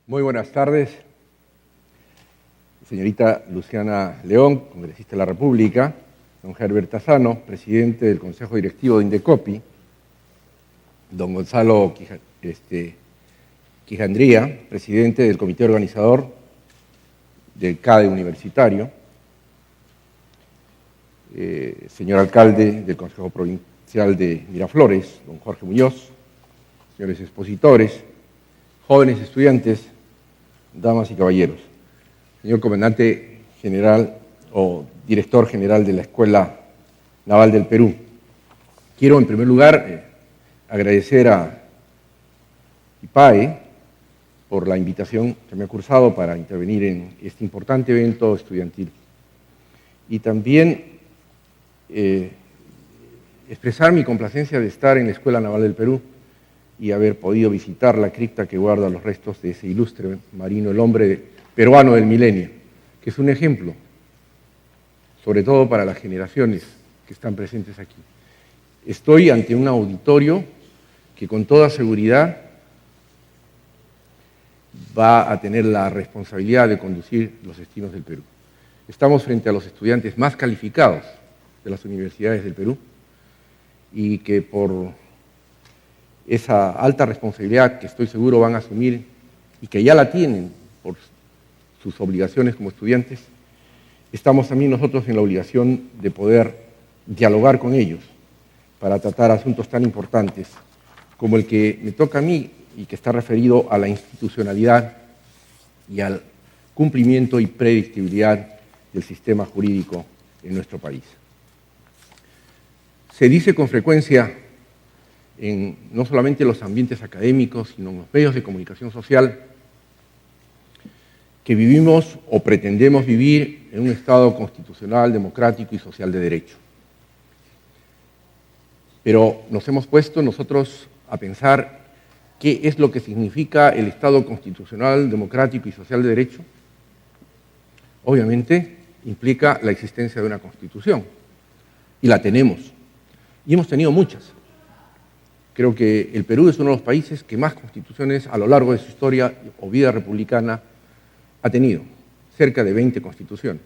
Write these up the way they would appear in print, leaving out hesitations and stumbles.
Muy buenas tardes, señorita Luciana León, congresista de la República, don Herbert Tassano, presidente del Consejo Directivo de Indecopi, don Gonzalo Quijandría, presidente del Comité Organizador del CADE Universitario, señor alcalde del Consejo Provincial de Miraflores, don Jorge Muñoz, señores expositores, jóvenes estudiantes, damas y caballeros, señor comandante general o director general de la Escuela Naval del Perú. Quiero en primer lugar agradecer a IPAE por la invitación que me ha cursado para intervenir en este importante evento estudiantil. Y también expresar mi complacencia de estar en la Escuela Naval del Perú y haber podido visitar la cripta que guarda los restos de ese ilustre marino, el hombre peruano del milenio, que es un ejemplo, sobre todo para las generaciones que están presentes aquí. Estoy ante un auditorio que con toda seguridad va a tener la responsabilidad de conducir los destinos del Perú. Estamos frente a los estudiantes más calificados de las universidades del Perú y que por esa alta responsabilidad que estoy seguro van a asumir y que ya la tienen por sus obligaciones como estudiantes, estamos también nosotros en la obligación de poder dialogar con ellos para tratar asuntos tan importantes como el que me toca a mí y que está referido a la institucionalidad y al cumplimiento y predictibilidad del sistema jurídico en nuestro país. Se dice con frecuencia no solamente en los ambientes académicos, sino en los medios de comunicación social, que vivimos o pretendemos vivir en un Estado constitucional, democrático y social de derecho. Pero nos hemos puesto nosotros a pensar qué es lo que significa el Estado constitucional, democrático y social de derecho. Obviamente implica la existencia de una Constitución, y la tenemos, y hemos tenido muchas. Creo que el Perú es uno de los países que más constituciones a lo largo de su historia o vida republicana ha tenido, cerca de 20 constituciones.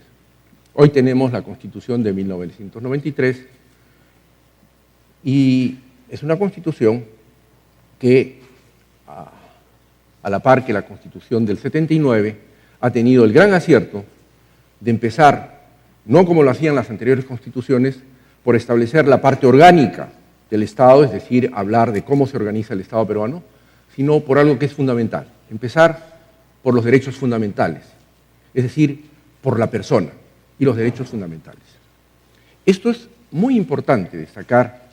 Hoy tenemos la Constitución de 1993 y es una Constitución que, a la par que la Constitución del 79, ha tenido el gran acierto de empezar, no como lo hacían las anteriores constituciones, por establecer la parte orgánica del Estado, es decir, hablar de cómo se organiza el Estado peruano, sino por algo que es fundamental, empezar por los derechos fundamentales, es decir, por la persona y los derechos fundamentales. Esto es muy importante destacar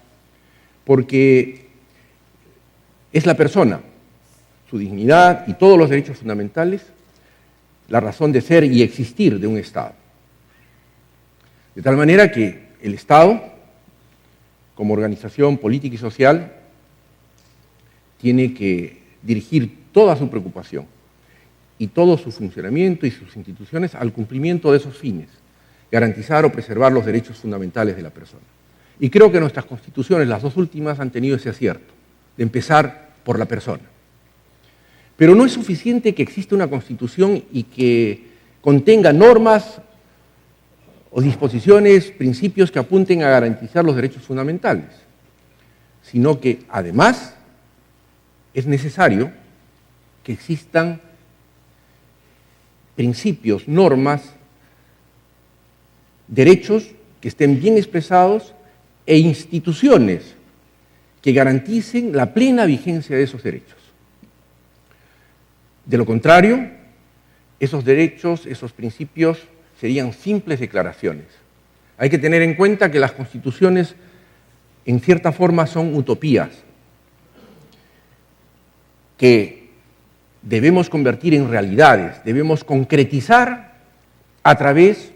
porque es la persona, su dignidad y todos los derechos fundamentales, la razón de ser y existir de un Estado. De tal manera que el Estado, como organización política y social, tiene que dirigir toda su preocupación y todo su funcionamiento y sus instituciones al cumplimiento de esos fines, garantizar o preservar los derechos fundamentales de la persona. Y creo que nuestras constituciones, las dos últimas, han tenido ese acierto, de empezar por la persona. Pero no es suficiente que exista una constitución y que contenga normas o disposiciones, principios que apunten a garantizar los derechos fundamentales, sino que además es necesario que existan principios, normas, derechos que estén bien expresados e instituciones que garanticen la plena vigencia de esos derechos. De lo contrario, esos derechos, esos principios serían simples declaraciones. Hay que tener en cuenta que las constituciones, en cierta forma, son utopías que debemos convertir en realidades, debemos concretizar a través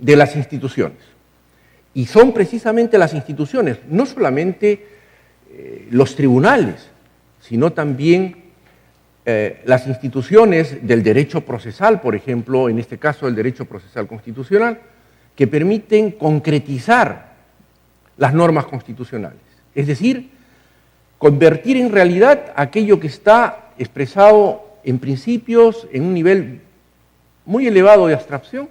de las instituciones. Y son precisamente las instituciones, no solamente los tribunales, sino también las instituciones del derecho procesal, por ejemplo, en este caso el derecho procesal constitucional, que permiten concretizar las normas constitucionales. Es decir, convertir en realidad aquello que está expresado en principios, en un nivel muy elevado de abstracción,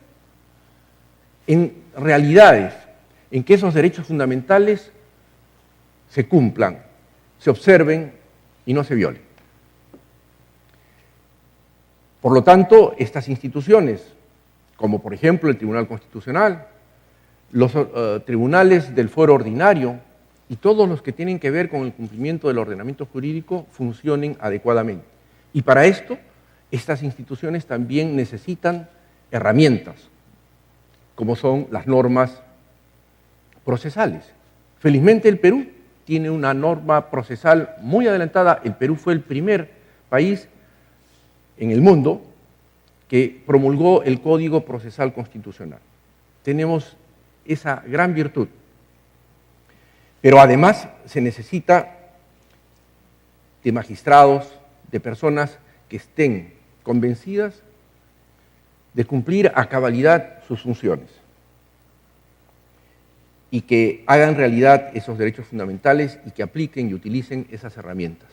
en realidades, en que esos derechos fundamentales se cumplan, se observen y no se violen. Por lo tanto, estas instituciones, como por ejemplo el Tribunal Constitucional, los tribunales del fuero ordinario y todos los que tienen que ver con el cumplimiento del ordenamiento jurídico funcionen adecuadamente. Y para esto, estas instituciones también necesitan herramientas, como son las normas procesales. Felizmente el Perú tiene una norma procesal muy adelantada. El Perú fue el primer país en el mundo que promulgó el Código Procesal Constitucional. Tenemos esa gran virtud. Pero además se necesita de magistrados, de personas que estén convencidas de cumplir a cabalidad sus funciones y que hagan realidad esos derechos fundamentales y que apliquen y utilicen esas herramientas,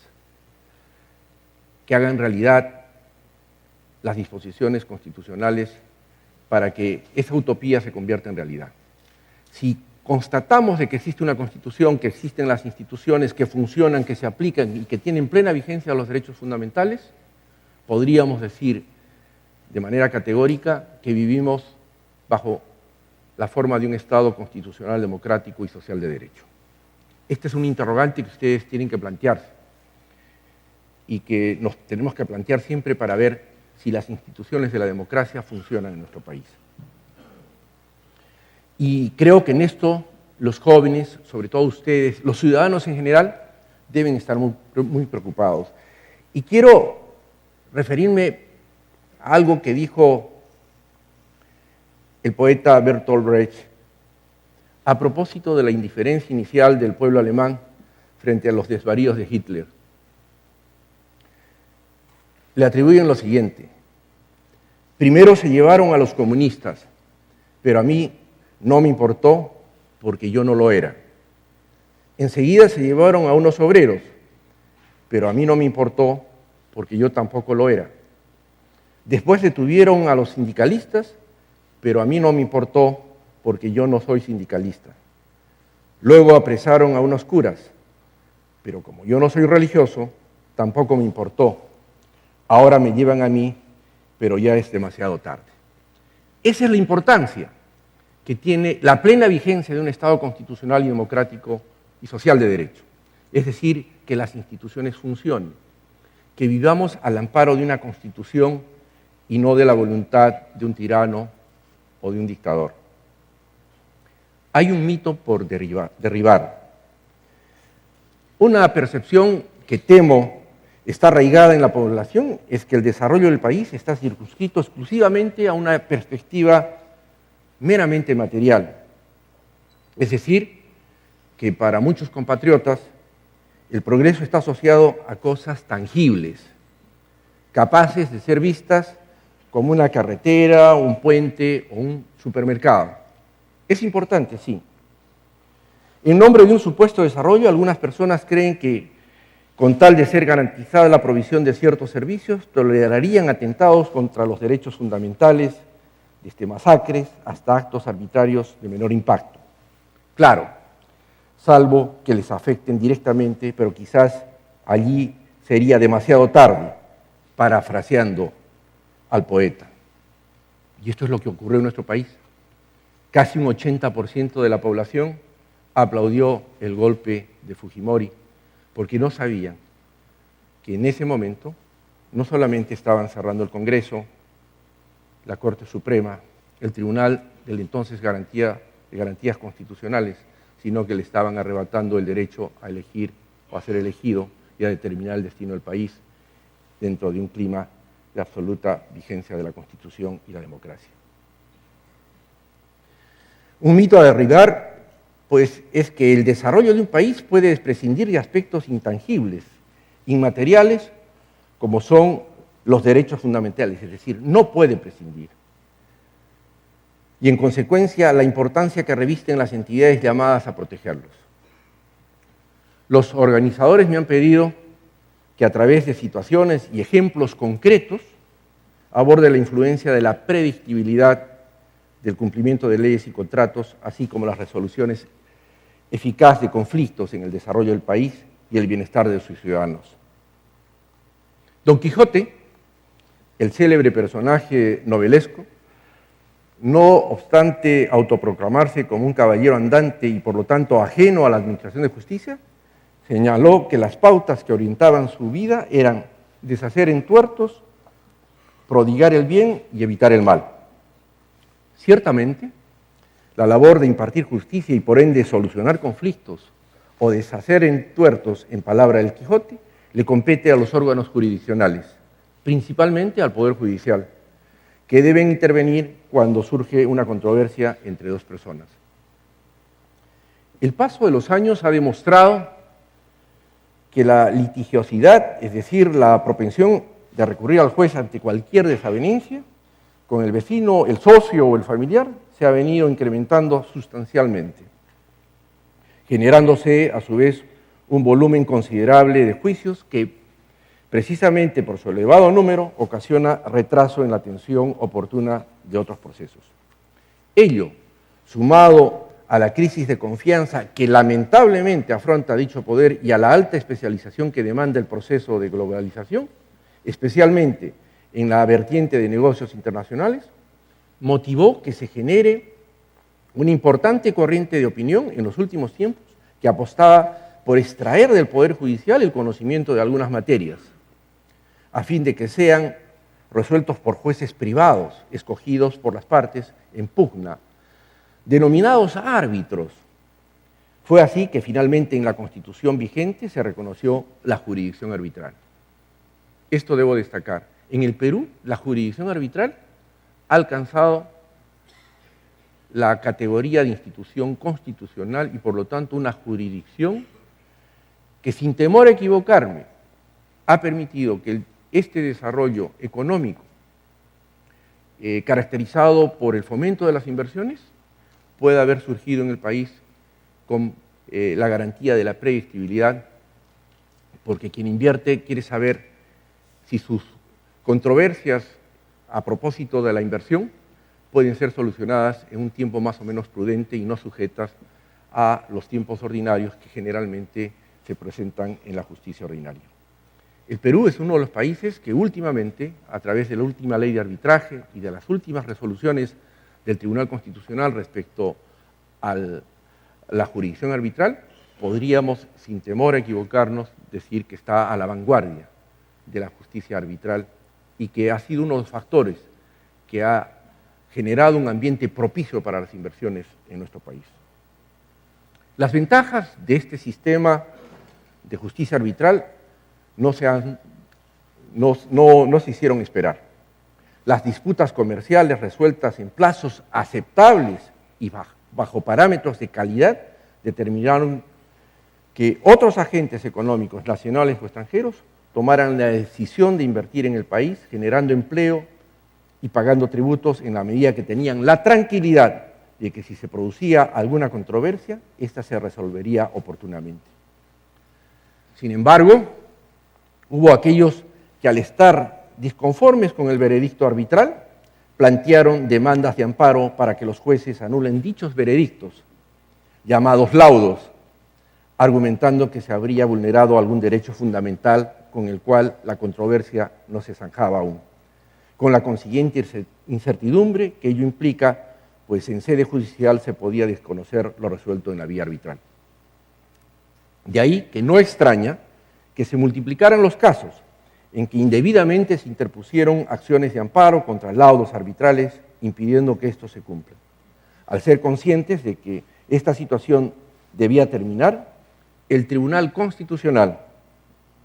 que hagan realidad las disposiciones constitucionales para que esa utopía se convierta en realidad. Si constatamos de que existe una Constitución, que existen las instituciones que funcionan, que se aplican y que tienen plena vigencia los derechos fundamentales, podríamos decir de manera categórica que vivimos bajo la forma de un Estado constitucional, democrático y social de derecho. Este es un interrogante que ustedes tienen que plantearse y que nos tenemos que plantear siempre para ver si las instituciones de la democracia funcionan en nuestro país. Y creo que en esto los jóvenes, sobre todo ustedes, los ciudadanos en general, deben estar muy preocupados. Y quiero referirme a algo que dijo el poeta Bertolt Brecht a propósito de la indiferencia inicial del pueblo alemán frente a los desvaríos de Hitler. Le atribuyen lo siguiente: primero se llevaron a los comunistas, pero a mí no me importó porque yo no lo era. Enseguida se llevaron a unos obreros, pero a mí no me importó porque yo tampoco lo era. Después detuvieron a los sindicalistas, pero a mí no me importó porque yo no soy sindicalista. Luego apresaron a unos curas, pero como yo no soy religioso, tampoco me importó. Ahora me llevan a mí, pero ya es demasiado tarde. Esa es la importancia que tiene la plena vigencia de un Estado constitucional y democrático y social de derecho. Es decir, que las instituciones funcionen, que vivamos al amparo de una Constitución y no de la voluntad de un tirano o de un dictador. Hay un mito por derribar. Una percepción que temo está arraigada en la población es que el desarrollo del país está circunscrito exclusivamente a una perspectiva meramente material. Es decir, que para muchos compatriotas el progreso está asociado a cosas tangibles, capaces de ser vistas como una carretera, un puente o un supermercado. Es importante, sí. En nombre de un supuesto desarrollo, algunas personas creen que con tal de ser garantizada la provisión de ciertos servicios, tolerarían atentados contra los derechos fundamentales, desde masacres hasta actos arbitrarios de menor impacto. Claro, salvo que les afecten directamente, pero quizás allí sería demasiado tarde, parafraseando al poeta. Y esto es lo que ocurrió en nuestro país. Casi un 80% de la población aplaudió el golpe de Fujimori, porque no sabían que en ese momento no solamente estaban cerrando el Congreso, la Corte Suprema, el Tribunal del entonces de Garantías Constitucionales, sino que le estaban arrebatando el derecho a elegir o a ser elegido y a determinar el destino del país dentro de un clima de absoluta vigencia de la Constitución y la democracia. Un mito a derribar, pues, es que el desarrollo de un país puede prescindir de aspectos intangibles, inmateriales, como son los derechos fundamentales, es decir, no puede prescindir. Y en consecuencia, la importancia que revisten las entidades llamadas a protegerlos. Los organizadores me han pedido que a través de situaciones y ejemplos concretos aborde la influencia de la predictibilidad del cumplimiento de leyes y contratos, así como las resoluciones eficaces de conflictos en el desarrollo del país y el bienestar de sus ciudadanos. Don Quijote, el célebre personaje novelesco, no obstante autoproclamarse como un caballero andante y por lo tanto ajeno a la administración de justicia, señaló que las pautas que orientaban su vida eran deshacer entuertos, prodigar el bien y evitar el mal. Ciertamente, la labor de impartir justicia y por ende solucionar conflictos o deshacer entuertos, en palabra del Quijote, le compete a los órganos jurisdiccionales, principalmente al Poder Judicial, que deben intervenir cuando surge una controversia entre dos personas. El paso de los años ha demostrado que la litigiosidad, es decir, la propensión de recurrir al juez ante cualquier desavenencia, con el vecino, el socio o el familiar, se ha venido incrementando sustancialmente, generándose a su vez un volumen considerable de juicios que, precisamente por su elevado número, ocasiona retraso en la atención oportuna de otros procesos. Ello, sumado a la crisis de confianza que lamentablemente afronta dicho poder y a la alta especialización que demanda el proceso de globalización, especialmente en la vertiente de negocios internacionales, motivó que se genere una importante corriente de opinión en los últimos tiempos que apostaba por extraer del Poder Judicial el conocimiento de algunas materias, a fin de que sean resueltos por jueces privados, escogidos por las partes en pugna, denominados árbitros. Fue así que finalmente en la Constitución vigente se reconoció la jurisdicción arbitral. Esto debo destacar. En el Perú, la jurisdicción arbitral ha alcanzado la categoría de institución constitucional y por lo tanto una jurisdicción que, sin temor a equivocarme, ha permitido que este desarrollo económico, caracterizado por el fomento de las inversiones, pueda haber surgido en el país con la garantía de la predictibilidad, porque quien invierte quiere saber si sus controversias a propósito de la inversión pueden ser solucionadas en un tiempo más o menos prudente y no sujetas a los tiempos ordinarios que generalmente se presentan en la justicia ordinaria. El Perú es uno de los países que últimamente, a través de la última ley de arbitraje y de las últimas resoluciones del Tribunal Constitucional respecto a la jurisdicción arbitral, podríamos, sin temor a equivocarnos, decir que está a la vanguardia de la justicia arbitral y que ha sido uno de los factores que ha generado un ambiente propicio para las inversiones en nuestro país. Las ventajas de este sistema de justicia arbitral no se hicieron esperar. Las disputas comerciales resueltas en plazos aceptables y bajo parámetros de calidad determinaron que otros agentes económicos, nacionales o extranjeros, tomaran la decisión de invertir en el país, generando empleo y pagando tributos en la medida que tenían la tranquilidad de que si se producía alguna controversia, ésta se resolvería oportunamente. Sin embargo, hubo aquellos que al estar disconformes con el veredicto arbitral, plantearon demandas de amparo para que los jueces anulen dichos veredictos, llamados laudos, argumentando que se habría vulnerado algún derecho fundamental con el cual la controversia no se zanjaba aún, con la consiguiente incertidumbre que ello implica, pues en sede judicial se podía desconocer lo resuelto en la vía arbitral. De ahí que no extraña que se multiplicaran los casos en que indebidamente se interpusieron acciones de amparo contra laudos arbitrales, impidiendo que estos se cumplan. Al ser conscientes de que esta situación debía terminar, el Tribunal Constitucional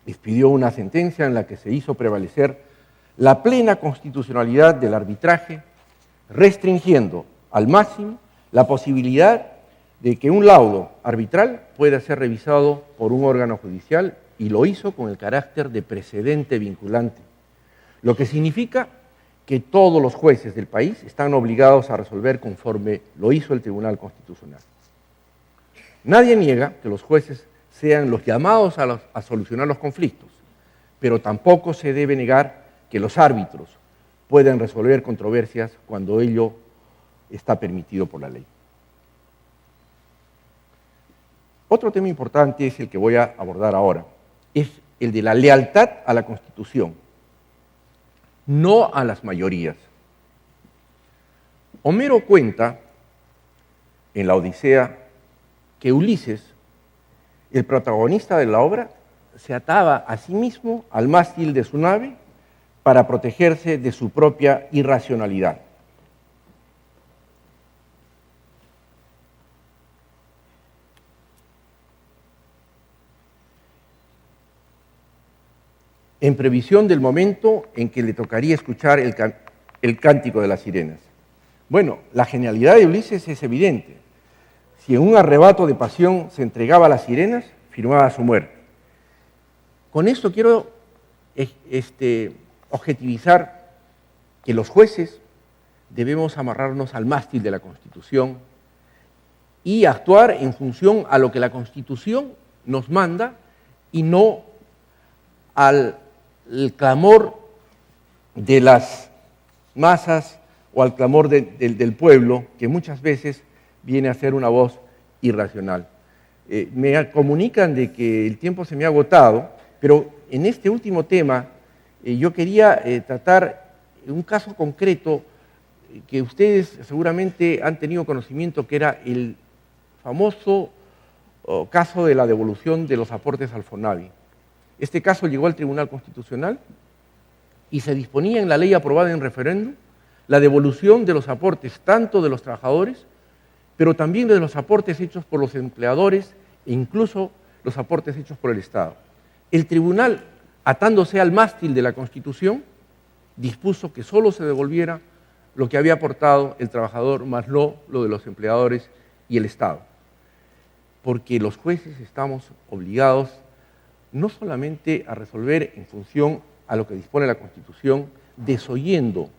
expidió una sentencia en la que se hizo prevalecer la plena constitucionalidad del arbitraje, restringiendo al máximo la posibilidad de que un laudo arbitral pueda ser revisado por un órgano judicial, y lo hizo con el carácter de precedente vinculante, lo que significa que todos los jueces del país están obligados a resolver conforme lo hizo el Tribunal Constitucional. Nadie niega que los jueces sean los llamados a solucionar los conflictos, pero tampoco se debe negar que los árbitros pueden resolver controversias cuando ello está permitido por la ley. Otro tema importante es el que voy a abordar ahora, es el de la lealtad a la Constitución, no a las mayorías. Homero cuenta en la Odisea que Ulises, el protagonista de la obra, se ataba a sí mismo al mástil de su nave para protegerse de su propia irracionalidad. En previsión del momento en que le tocaría escuchar el cántico de las sirenas. Bueno, la genialidad de Ulises es evidente. Si en un arrebato de pasión se entregaba a las sirenas, firmaba su muerte. Con esto quiero objetivizar que los jueces debemos amarrarnos al mástil de la Constitución y actuar en función a lo que la Constitución nos manda y no al clamor de las masas o al clamor del pueblo, que muchas veces viene a ser una voz irracional. Me comunican de que el tiempo se me ha agotado, pero en este último tema yo quería tratar un caso concreto que ustedes seguramente han tenido conocimiento, que era el famoso caso de la devolución de los aportes al FONAVI. Este caso llegó al Tribunal Constitucional y se disponía en la ley aprobada en referéndum la devolución de los aportes tanto de los trabajadores, pero también de los aportes hechos por los empleadores e incluso los aportes hechos por el Estado. El tribunal, atándose al mástil de la Constitución, dispuso que solo se devolviera lo que había aportado el trabajador, más no lo de los empleadores y el Estado. Porque los jueces estamos obligados no solamente a resolver en función a lo que dispone la Constitución, desoyendo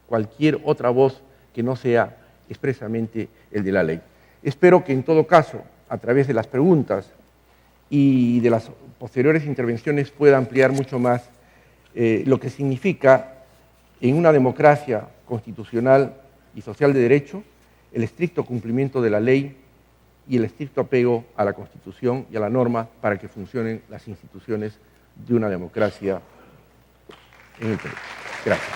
cualquier otra voz que no sea expresamente el de la ley. Espero que en todo caso, a través de las preguntas y de las posteriores intervenciones, pueda ampliar mucho más lo que significa en una democracia constitucional y social de derecho el estricto cumplimiento de la ley y el estricto apego a la Constitución y a la norma para que funcionen las instituciones de una democracia en el Perú. Gracias.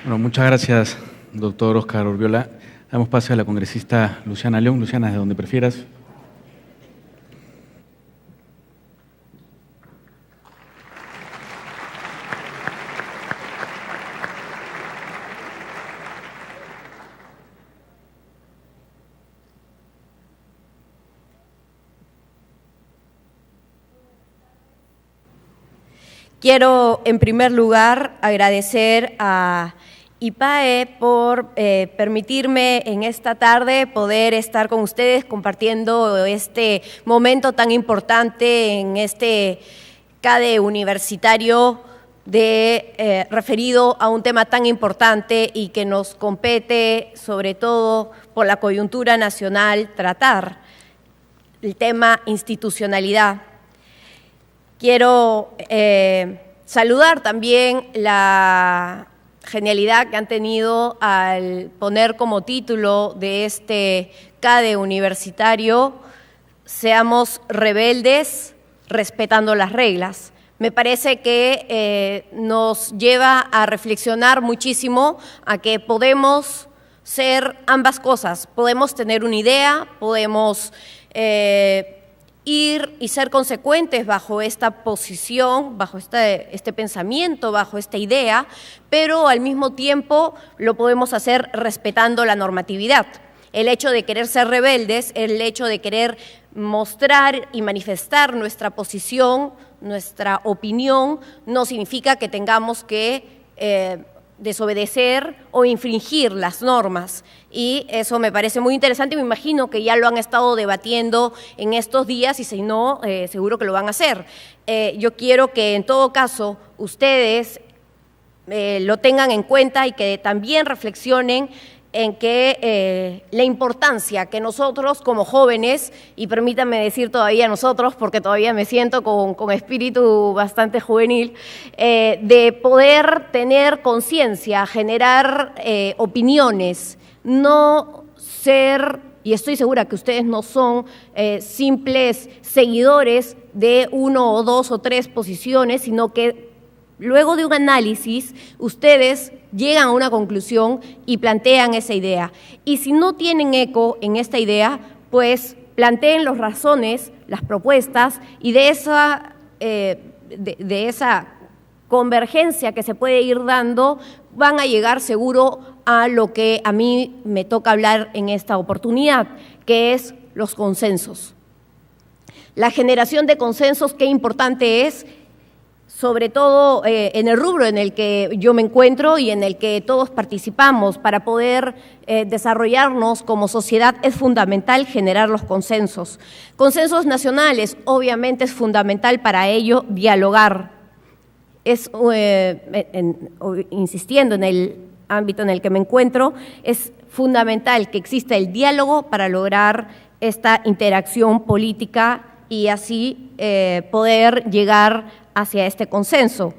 Bueno, muchas gracias, doctor Óscar Urbiola. Damos paso a la congresista Luciana León. Luciana, desde donde prefieras. Quiero, en primer lugar, agradecer a IPAE por permitirme en esta tarde poder estar con ustedes compartiendo este momento tan importante en este CADE universitario referido a un tema tan importante y que nos compete, sobre todo por la coyuntura nacional, tratar el tema institucionalidad. Quiero saludar también la genialidad que han tenido al poner como título de este CADE universitario "Seamos rebeldes respetando las reglas". Me parece que nos lleva a reflexionar muchísimo a que podemos ser ambas cosas. Podemos tener una idea, podemos ir y ser consecuentes bajo esta posición, bajo este pensamiento, bajo esta idea, pero al mismo tiempo lo podemos hacer respetando la normatividad. El hecho de querer ser rebeldes, el hecho de querer mostrar y manifestar nuestra posición, nuestra opinión, no significa que tengamos que desobedecer o infringir las normas. Y eso me parece muy interesante, me imagino que ya lo han estado debatiendo en estos días y si no, seguro que lo van a hacer. Yo quiero que en todo caso ustedes lo tengan en cuenta y que también reflexionen en que la importancia que nosotros como jóvenes, y permítanme decir todavía nosotros, porque todavía me siento con espíritu bastante juvenil, de poder tener conciencia, generar opiniones, no ser, y estoy segura que ustedes no son simples seguidores de 1 o 2 o 3 posiciones, sino que luego de un análisis, ustedes llegan a una conclusión y plantean esa idea. Y si no tienen eco en esta idea, pues planteen las razones, las propuestas, y de esa convergencia que se puede ir dando, van a llegar seguro a lo que a mí me toca hablar en esta oportunidad, que es los consensos. La generación de consensos, qué importante es, sobre todo en el rubro en el que yo me encuentro y en el que todos participamos. Para poder desarrollarnos como sociedad es fundamental generar los consensos. Consensos nacionales, obviamente es fundamental para ello dialogar. Insistiendo en el ámbito en el que me encuentro, es fundamental que exista el diálogo para lograr esta interacción política y así poder llegar hacia este consenso.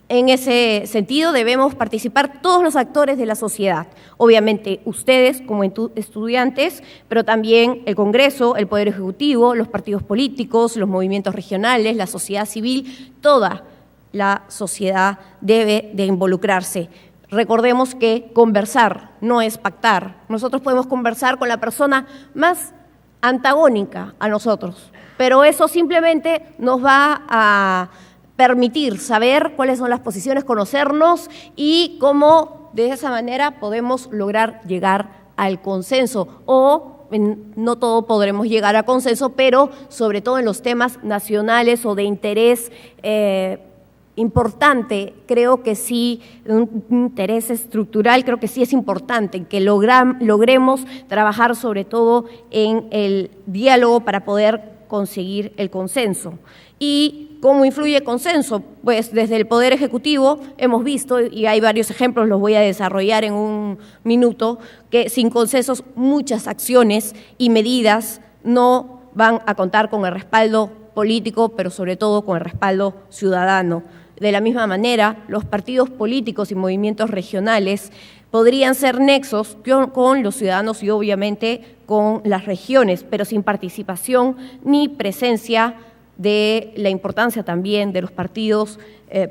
En ese sentido debemos participar todos los actores de la sociedad, obviamente ustedes como estudiantes, pero también el Congreso, el Poder Ejecutivo, los partidos políticos, los movimientos regionales, la sociedad civil, toda la sociedad debe de involucrarse. Recordemos que conversar no es pactar. Nosotros podemos conversar con la persona más antagónica a nosotros, pero eso simplemente nos va a permitir saber cuáles son las posiciones, conocernos y cómo de esa manera podemos lograr llegar al consenso. O no todo podremos llegar a consenso, pero sobre todo en los temas nacionales o de interés importante, creo que sí, un interés estructural, creo que sí es importante que logremos trabajar sobre todo en el diálogo para poder conseguir el consenso. ¿Y cómo influye el consenso? Pues desde el Poder Ejecutivo hemos visto, y hay varios ejemplos, los voy a desarrollar en un minuto, que sin consensos muchas acciones y medidas no van a contar con el respaldo político, pero sobre todo con el respaldo ciudadano. De la misma manera, los partidos políticos y movimientos regionales podrían ser nexos con los ciudadanos y obviamente con las regiones, pero sin participación ni presencia de la importancia también de los partidos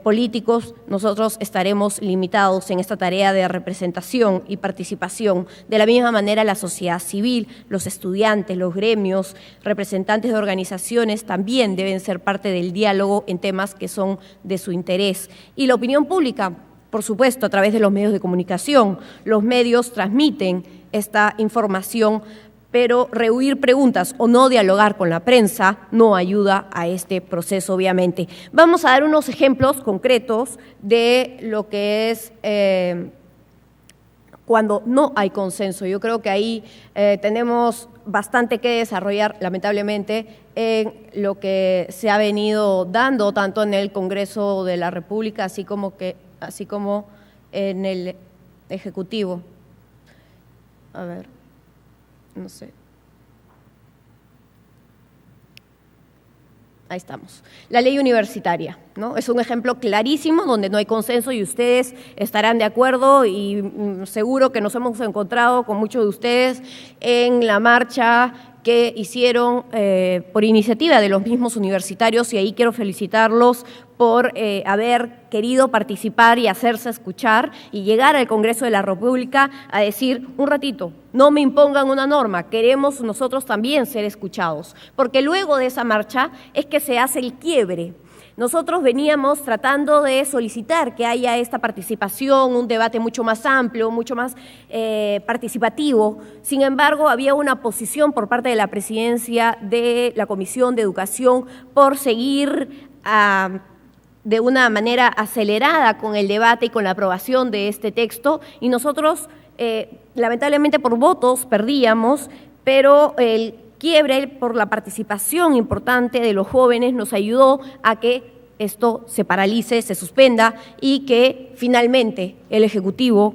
políticos, nosotros estaremos limitados en esta tarea de representación y participación. De la misma manera, la sociedad civil, los estudiantes, los gremios, representantes de organizaciones también deben ser parte del diálogo en temas que son de su interés. Y la opinión pública, por supuesto, a través de los medios de comunicación. Los medios transmiten esta información, pero rehuir preguntas o no dialogar con la prensa no ayuda a este proceso, obviamente. Vamos a dar unos ejemplos concretos de lo que es cuando no hay consenso. Yo creo que ahí tenemos bastante que desarrollar, lamentablemente, en lo que se ha venido dando tanto en el Congreso de la República, así como en el Ejecutivo. A ver, no sé. Ahí estamos. La ley universitaria, ¿no? Es un ejemplo clarísimo donde no hay consenso y ustedes estarán de acuerdo y seguro que nos hemos encontrado con muchos de ustedes en la marcha que hicieron por iniciativa de los mismos universitarios, y ahí quiero felicitarlos por haber querido participar y hacerse escuchar y llegar al Congreso de la República a decir, un ratito, no me impongan una norma, queremos nosotros también ser escuchados, porque luego de esa marcha es que se hace el quiebre. Nosotros veníamos tratando de solicitar que haya esta participación, un debate mucho más amplio, mucho más participativo. Sin embargo, había una posición por parte de la presidencia de la Comisión de Educación por seguir de una manera acelerada con el debate y con la aprobación de este texto, y nosotros, lamentablemente por votos, perdíamos, pero el quiebre por la participación importante de los jóvenes nos ayudó a que esto se paralice, se suspenda y que finalmente el Ejecutivo,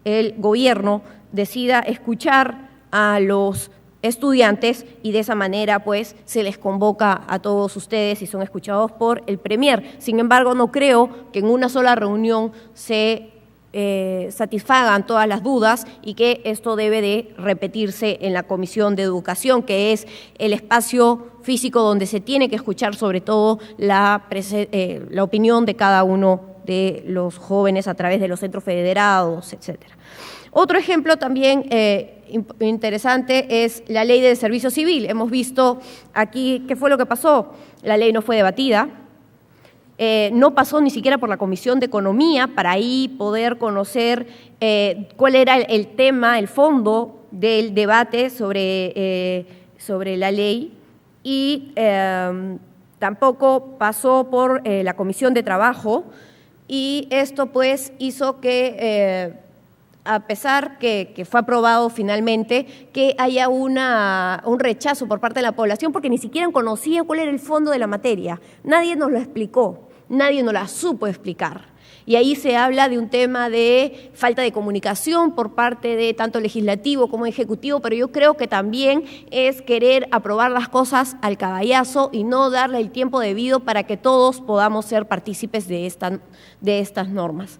el Gobierno, decida escuchar a los estudiantes y de esa manera pues se les convoca a todos ustedes y son escuchados por el Premier. Sin embargo, no creo que en una sola reunión se satisfagan todas las dudas y que esto debe de repetirse en la Comisión de Educación, que es el espacio físico donde se tiene que escuchar sobre todo la opinión de cada uno de los jóvenes a través de los centros federados, etcétera. Otro ejemplo también interesante es la Ley de Servicio Civil. Hemos visto aquí qué fue lo que pasó. La ley no fue debatida. No pasó ni siquiera por la Comisión de Economía para ahí poder conocer cuál era el tema, el fondo del debate sobre la ley y tampoco pasó por la Comisión de Trabajo y esto pues hizo que a pesar que fue aprobado finalmente, que haya un rechazo por parte de la población porque ni siquiera conocían cuál era el fondo de la materia. Nadie nos lo explicó. Nadie nos la supo explicar. Y ahí se habla de un tema de falta de comunicación por parte de tanto legislativo como ejecutivo, pero yo creo que también es querer aprobar las cosas al caballazo y no darle el tiempo debido para que todos podamos ser partícipes de estas normas.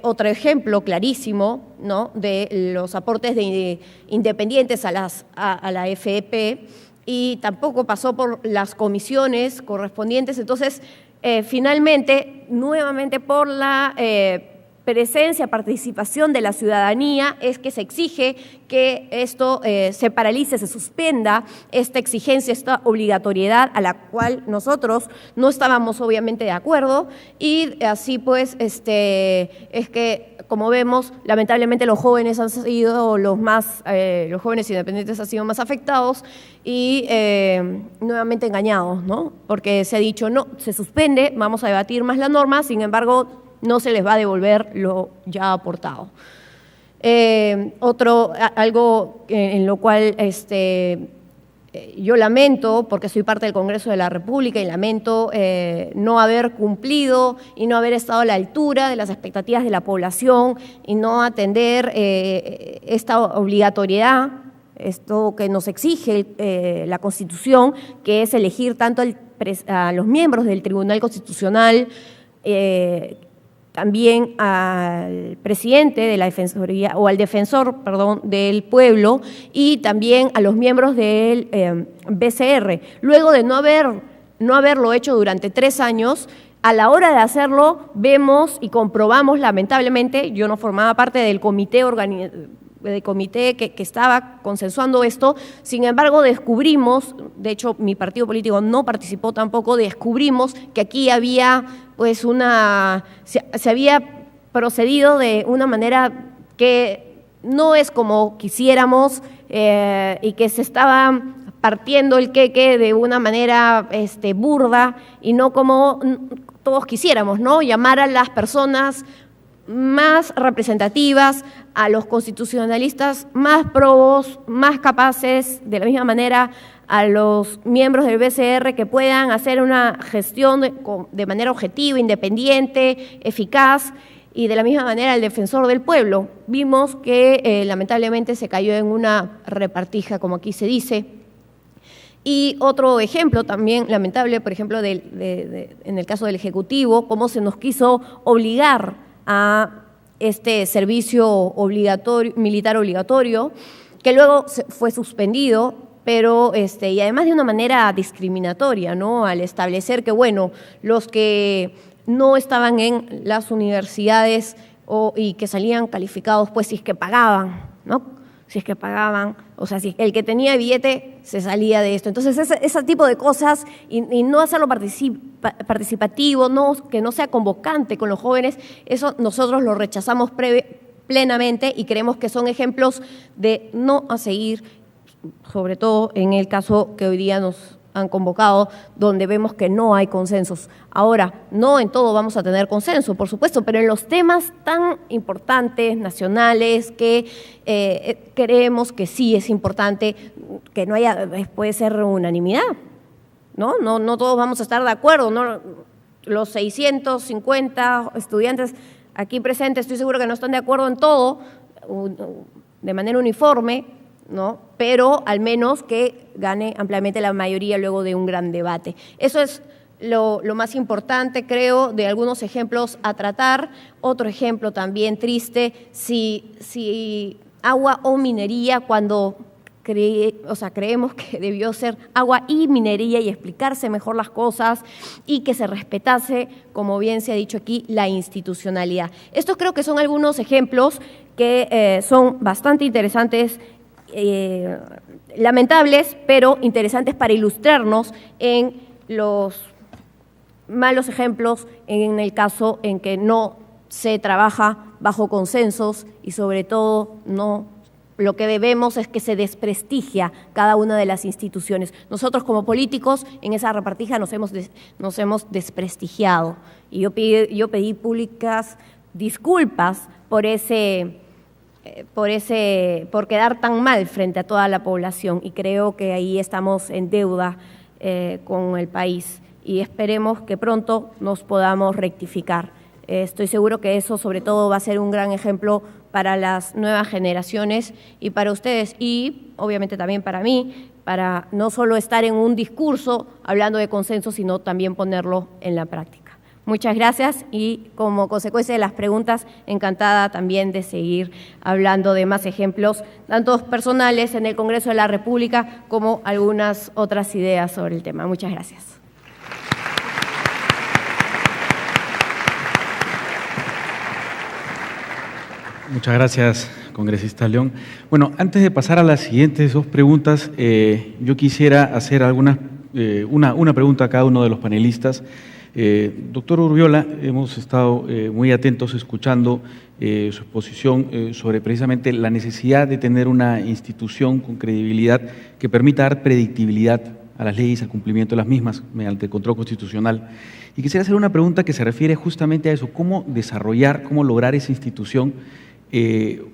Otro ejemplo clarísimo, ¿no?, de los aportes de independientes a la FEP y tampoco pasó por las comisiones correspondientes. Entonces, finalmente, nuevamente por la presencia, participación de la ciudadanía, es que se exige que esto se paralice, se suspenda esta exigencia, esta obligatoriedad a la cual nosotros no estábamos obviamente de acuerdo y así pues es que, como vemos, lamentablemente los jóvenes han sido los jóvenes independientes han sido más afectados y nuevamente engañados, ¿no? Porque se ha dicho, no, se suspende, vamos a debatir más la norma, sin embargo, no se les va a devolver lo ya aportado. Algo en lo cual yo lamento, porque soy parte del Congreso de la República y lamento no haber cumplido y no haber estado a la altura de las expectativas de la población y no atender esta obligatoriedad, esto que nos exige la Constitución, que es elegir tanto a los miembros del Tribunal Constitucional, también al presidente de la Defensoría, o al defensor, perdón, del pueblo, y también a los miembros del BCR. Luego de no haberlo hecho durante 3 años, a la hora de hacerlo, vemos y comprobamos, lamentablemente, yo no formaba parte del comité que estaba consensuando esto, sin embargo descubrimos, de hecho mi partido político no participó tampoco, descubrimos que aquí había pues se había procedido de una manera que no es como quisiéramos y que se estaba partiendo el queque de una manera burda y no como todos quisiéramos, ¿no? Llamar a las personas más representativas, a los constitucionalistas más probos, más capaces, de la misma manera a los miembros del BCR que puedan hacer una gestión de manera objetiva, independiente, eficaz, y de la misma manera el defensor del pueblo. Vimos que lamentablemente se cayó en una repartija, como aquí se dice. Y otro ejemplo también lamentable, por ejemplo, en el caso del Ejecutivo, cómo se nos quiso obligar a este servicio militar obligatorio, que luego fue suspendido, pero y además de una manera discriminatoria, ¿no?, al establecer que, bueno, los que no estaban en las universidades y que salían calificados, pues si es que pagaban, ¿no? Si es que pagaban, o sea, si el que tenía billete se salía de esto. Entonces, ese tipo de cosas y no hacerlo participativo, que no sea convocante con los jóvenes, eso nosotros lo rechazamos plenamente y creemos que son ejemplos de no a seguir, sobre todo en el caso que hoy día nos han convocado, donde vemos que no hay consensos. Ahora, no en todo vamos a tener consenso, por supuesto, pero en los temas tan importantes, nacionales, que creemos que sí es importante, que no haya, puede ser unanimidad, ¿no? No todos vamos a estar de acuerdo, ¿no? Los 650 estudiantes aquí presentes, estoy seguro que no están de acuerdo en todo, de manera uniforme, ¿no? Pero al menos que gane ampliamente la mayoría luego de un gran debate. Eso es lo más importante, creo, de algunos ejemplos a tratar. Otro ejemplo también triste, si agua o minería, cuando creemos que debió ser agua y minería y explicarse mejor las cosas y que se respetase, como bien se ha dicho aquí, la institucionalidad. Estos creo que son algunos ejemplos que son bastante interesantes, lamentables, pero interesantes para ilustrarnos en los malos ejemplos en el caso en que no se trabaja bajo consensos y sobre todo lo que vemos es que se desprestigia cada una de las instituciones. Nosotros como políticos en esa repartija nos hemos desprestigiado y yo pedí públicas disculpas por quedar tan mal frente a toda la población y creo que ahí estamos en deuda con el país y esperemos que pronto nos podamos rectificar. Estoy seguro que eso sobre todo va a ser un gran ejemplo para las nuevas generaciones y para ustedes y obviamente también para mí, para no solo estar en un discurso hablando de consenso, sino también ponerlo en la práctica. Muchas gracias y como consecuencia de las preguntas, encantada también de seguir hablando de más ejemplos, tanto personales en el Congreso de la República como algunas otras ideas sobre el tema. Muchas gracias. Muchas gracias, congresista León. Bueno, antes de pasar a las siguientes dos preguntas, yo quisiera hacer una pregunta a cada uno de los panelistas. Doctor Urbiola, hemos estado muy atentos escuchando su exposición sobre precisamente la necesidad de tener una institución con credibilidad que permita dar predictibilidad a las leyes, al cumplimiento de las mismas mediante el control constitucional. Y quisiera hacer una pregunta que se refiere justamente a eso, cómo desarrollar, cómo lograr esa institución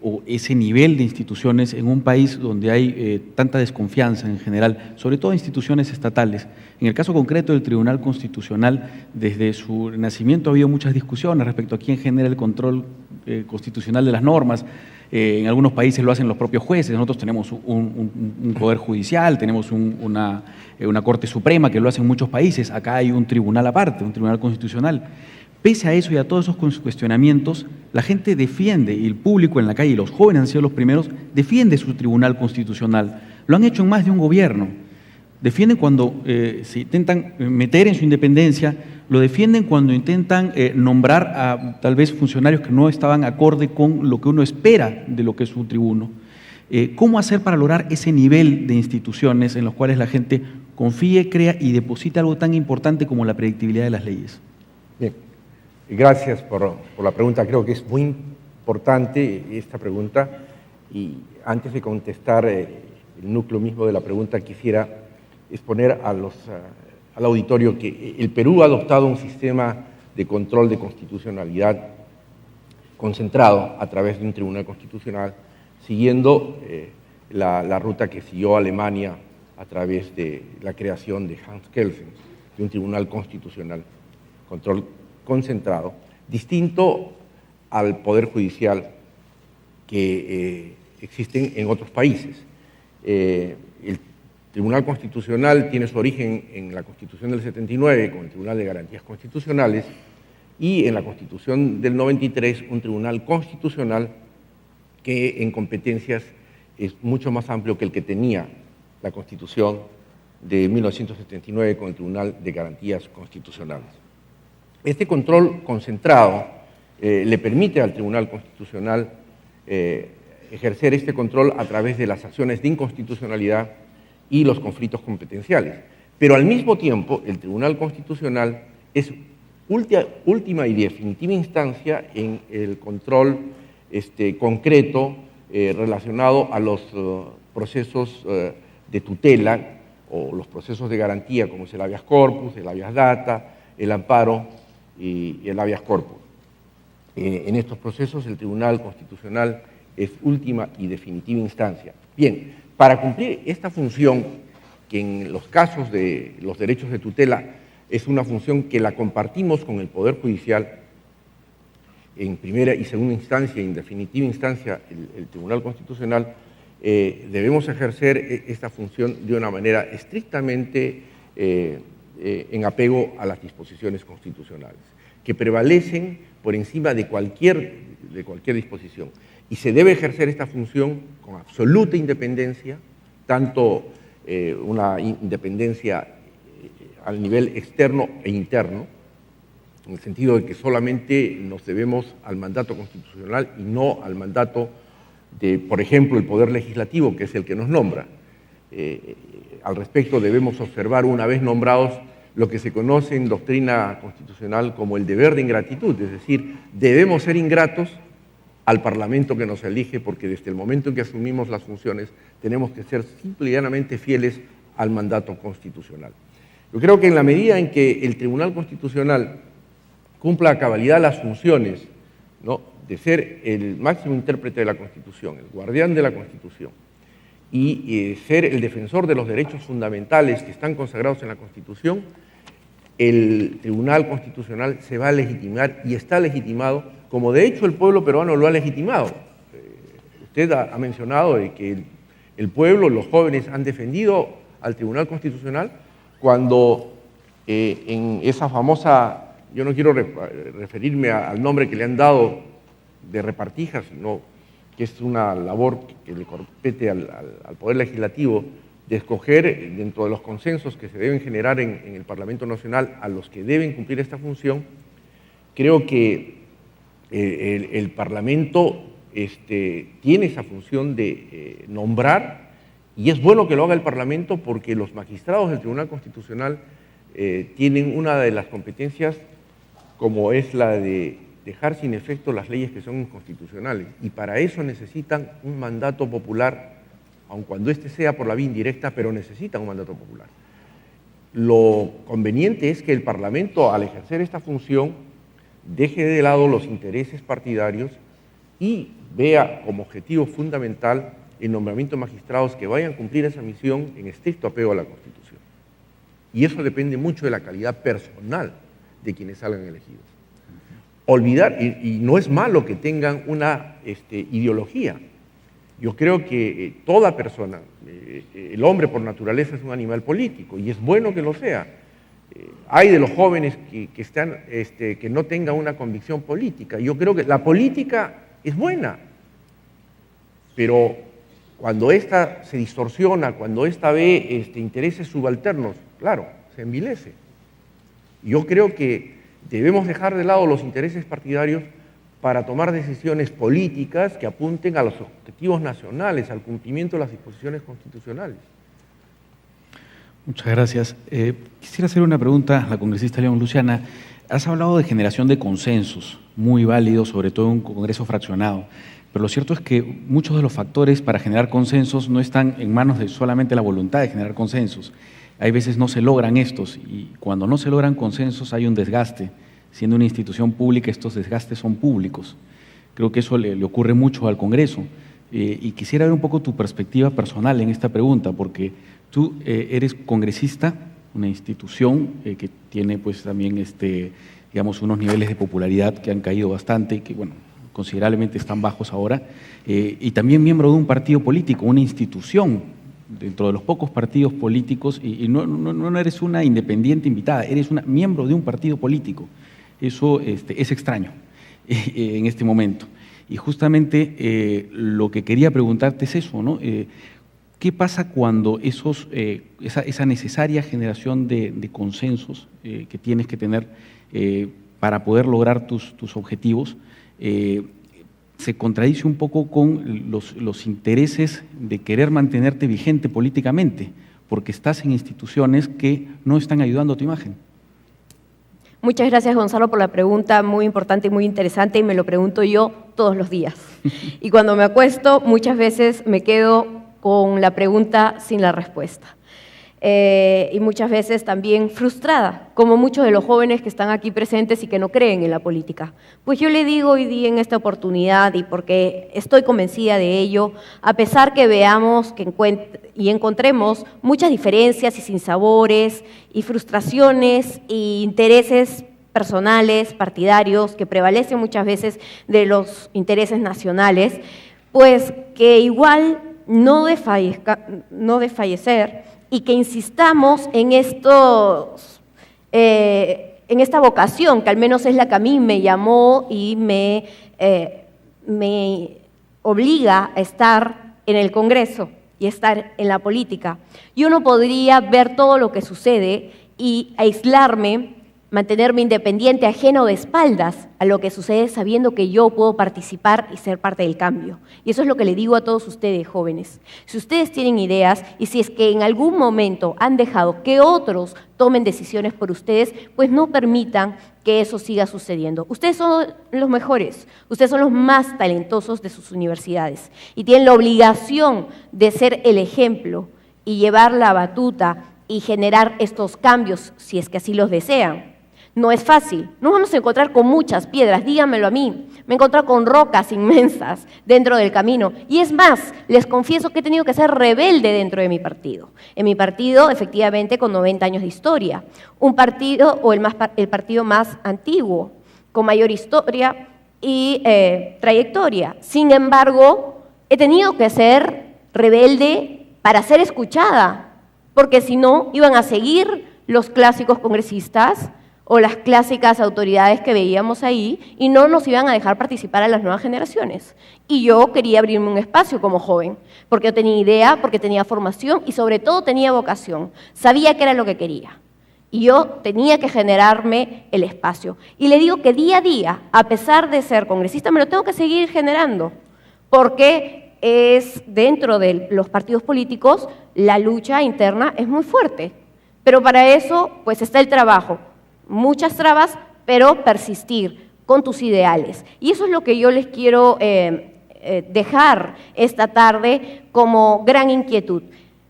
o ese nivel de instituciones en un país donde hay tanta desconfianza en general, sobre todo instituciones estatales. En el caso concreto del Tribunal Constitucional, desde su nacimiento ha habido muchas discusiones respecto a quién genera el control constitucional de las normas. En algunos países lo hacen los propios jueces, nosotros tenemos un poder judicial, tenemos una Corte Suprema que lo hacen muchos países, acá hay un tribunal aparte, un Tribunal Constitucional. Pese a eso y a todos esos cuestionamientos, la gente defiende, y el público en la calle, y los jóvenes han sido los primeros, defiende su Tribunal Constitucional. Lo han hecho en más de un gobierno. Defienden cuando se intentan meter en su independencia, lo defienden cuando intentan nombrar a tal vez funcionarios que no estaban acorde con lo que uno espera de lo que es un tribuno. ¿Cómo hacer para lograr ese nivel de instituciones en los cuales la gente confíe, crea y deposite algo tan importante como la predictibilidad de las leyes? Bien. Gracias por la pregunta. Creo que es muy importante esta pregunta y antes de contestar el núcleo mismo de la pregunta quisiera exponer al auditorio que el Perú ha adoptado un sistema de control de constitucionalidad concentrado a través de un tribunal constitucional siguiendo la ruta que siguió Alemania a través de la creación de Hans Kelsen, de un tribunal constitucional, control concentrado, distinto al Poder Judicial que existen en otros países. El Tribunal Constitucional tiene su origen en la Constitución del 79 con el Tribunal de Garantías Constitucionales y en la Constitución del 93 un Tribunal Constitucional que en competencias es mucho más amplio que el que tenía la Constitución de 1979 con el Tribunal de Garantías Constitucionales. Este control concentrado le permite al Tribunal Constitucional ejercer este control a través de las acciones de inconstitucionalidad y los conflictos competenciales. Pero al mismo tiempo, el Tribunal Constitucional es última y definitiva instancia en el control concreto relacionado a los procesos de tutela o los procesos de garantía, como es el habeas corpus, el habeas data, el amparo y el habeas corpus. En estos procesos el Tribunal Constitucional es última y definitiva instancia. Bien, para cumplir esta función, que en los casos de los derechos de tutela es una función que la compartimos con el Poder Judicial, en primera y segunda instancia y en definitiva instancia el Tribunal Constitucional, debemos ejercer esta función de una manera estrictamente en apego a las disposiciones constitucionales, que prevalecen por encima de cualquier disposición. Y se debe ejercer esta función con absoluta independencia, tanto una independencia al nivel externo e interno, en el sentido de que solamente nos debemos al mandato constitucional y no al mandato de, por ejemplo, el Poder Legislativo, que es el que nos nombra. Al respecto debemos observar, una vez nombrados, lo que se conoce en doctrina constitucional como el deber de ingratitud, es decir, debemos ser ingratos al Parlamento que nos elige, porque desde el momento en que asumimos las funciones tenemos que ser simple y llanamente fieles al mandato constitucional. Yo creo que en la medida en que el Tribunal Constitucional cumpla a cabalidad las funciones, ¿no?, de ser el máximo intérprete de la Constitución, el guardián de la Constitución, y ser el defensor de los derechos fundamentales que están consagrados en la Constitución, el Tribunal Constitucional se va a legitimar y está legitimado, como de hecho el pueblo peruano lo ha legitimado. Usted ha mencionado de que el pueblo, los jóvenes han defendido al Tribunal Constitucional cuando en esa famosa, yo no quiero referirme al nombre que le han dado de repartijas, sino que es una labor que le compete al Poder Legislativo, de escoger dentro de los consensos que se deben generar en el Parlamento Nacional a los que deben cumplir esta función. Creo que el Parlamento tiene esa función de nombrar, y es bueno que lo haga el Parlamento porque los magistrados del Tribunal Constitucional tienen una de las competencias, como es la de dejar sin efecto las leyes que son inconstitucionales, y para eso necesitan un mandato popular, aun cuando este sea por la vía indirecta, pero necesitan un mandato popular. Lo conveniente es que el Parlamento, al ejercer esta función, deje de lado los intereses partidarios y vea como objetivo fundamental el nombramiento de magistrados que vayan a cumplir esa misión en estricto apego a la Constitución. Y eso depende mucho de la calidad personal de quienes salgan elegidos. Olvidar, y no es malo que tengan una ideología. Yo creo que toda persona, el hombre por naturaleza es un animal político, y es bueno que lo sea. Hay de los jóvenes que no tengan una convicción política. Yo creo que la política es buena, pero cuando ésta se distorsiona, cuando ésta ve intereses subalternos, claro, se envilece. Yo creo que debemos dejar de lado los intereses partidarios para tomar decisiones políticas que apunten a los objetivos nacionales, al cumplimiento de las disposiciones constitucionales. Muchas gracias. Quisiera hacer una pregunta a la congresista León. Luciana, has hablado de generación de consensos, muy válido, sobre todo en un Congreso fraccionado, pero lo cierto es que muchos de los factores para generar consensos no están en manos de solamente la voluntad de generar consensos. Hay veces no se logran estos, y cuando no se logran consensos hay un desgaste. Siendo una institución pública, estos desgastes son públicos. Creo que eso le ocurre mucho al Congreso. Y quisiera ver un poco tu perspectiva personal en esta pregunta, porque tú eres congresista, una institución que tiene pues también digamos, unos niveles de popularidad que han caído bastante y que, bueno, considerablemente están bajos ahora, y también miembro de un partido político, una institución dentro de los pocos partidos políticos, y no eres una independiente invitada, eres miembro de un partido político. Eso es extraño en este momento. Y justamente lo que quería preguntarte es eso, ¿no? ¿Qué pasa cuando esa necesaria generación de consensos que tienes que tener para poder lograr tus objetivos se contradice un poco con los intereses de querer mantenerte vigente políticamente, porque estás en instituciones que no están ayudando a tu imagen? Muchas gracias, Gonzalo, por la pregunta muy importante y muy interesante, y me lo pregunto yo todos los días. Y cuando me acuesto, muchas veces me quedo con la pregunta sin la respuesta. Y muchas veces también frustrada, como muchos de los jóvenes que están aquí presentes y que no creen en la política. Pues yo le digo hoy día en esta oportunidad, y porque estoy convencida de ello, a pesar que veamos y encontremos muchas diferencias y sinsabores y frustraciones e intereses personales, partidarios, que prevalecen muchas veces de los intereses nacionales, pues que igual no desfallecer y que insistamos en esta vocación, que al menos es la que a mí me llamó y me obliga a estar en el Congreso y estar en la política. Yo no podría ver todo lo que sucede y aislarme, mantenerme independiente, ajeno de espaldas a lo que sucede, sabiendo que yo puedo participar y ser parte del cambio. Y eso es lo que le digo a todos ustedes, jóvenes. Si ustedes tienen ideas y si es que en algún momento han dejado que otros tomen decisiones por ustedes, pues no permitan que eso siga sucediendo. Ustedes son los mejores, ustedes son los más talentosos de sus universidades y tienen la obligación de ser el ejemplo y llevar la batuta y generar estos cambios si es que así los desean. No es fácil, nos vamos a encontrar con muchas piedras, díganmelo a mí, me he encontrado con rocas inmensas dentro del camino y es más, les confieso que he tenido que ser rebelde dentro de mi partido. En mi partido, efectivamente, con 90 años de historia, un partido o el partido más antiguo, con mayor historia y trayectoria. Sin embargo, he tenido que ser rebelde para ser escuchada, porque si no, iban a seguir los clásicos congresistas o las clásicas autoridades que veíamos ahí y no nos iban a dejar participar a las nuevas generaciones. Y yo quería abrirme un espacio como joven, porque yo tenía idea, porque tenía formación y sobre todo tenía vocación. Sabía qué era lo que quería. Y yo tenía que generarme el espacio. Y le digo que día a día, a pesar de ser congresista, me lo tengo que seguir generando, porque es dentro de los partidos políticos la lucha interna es muy fuerte. Pero para eso pues está el trabajo. Muchas trabas, pero persistir con tus ideales. Y eso es lo que yo les quiero dejar esta tarde como gran inquietud.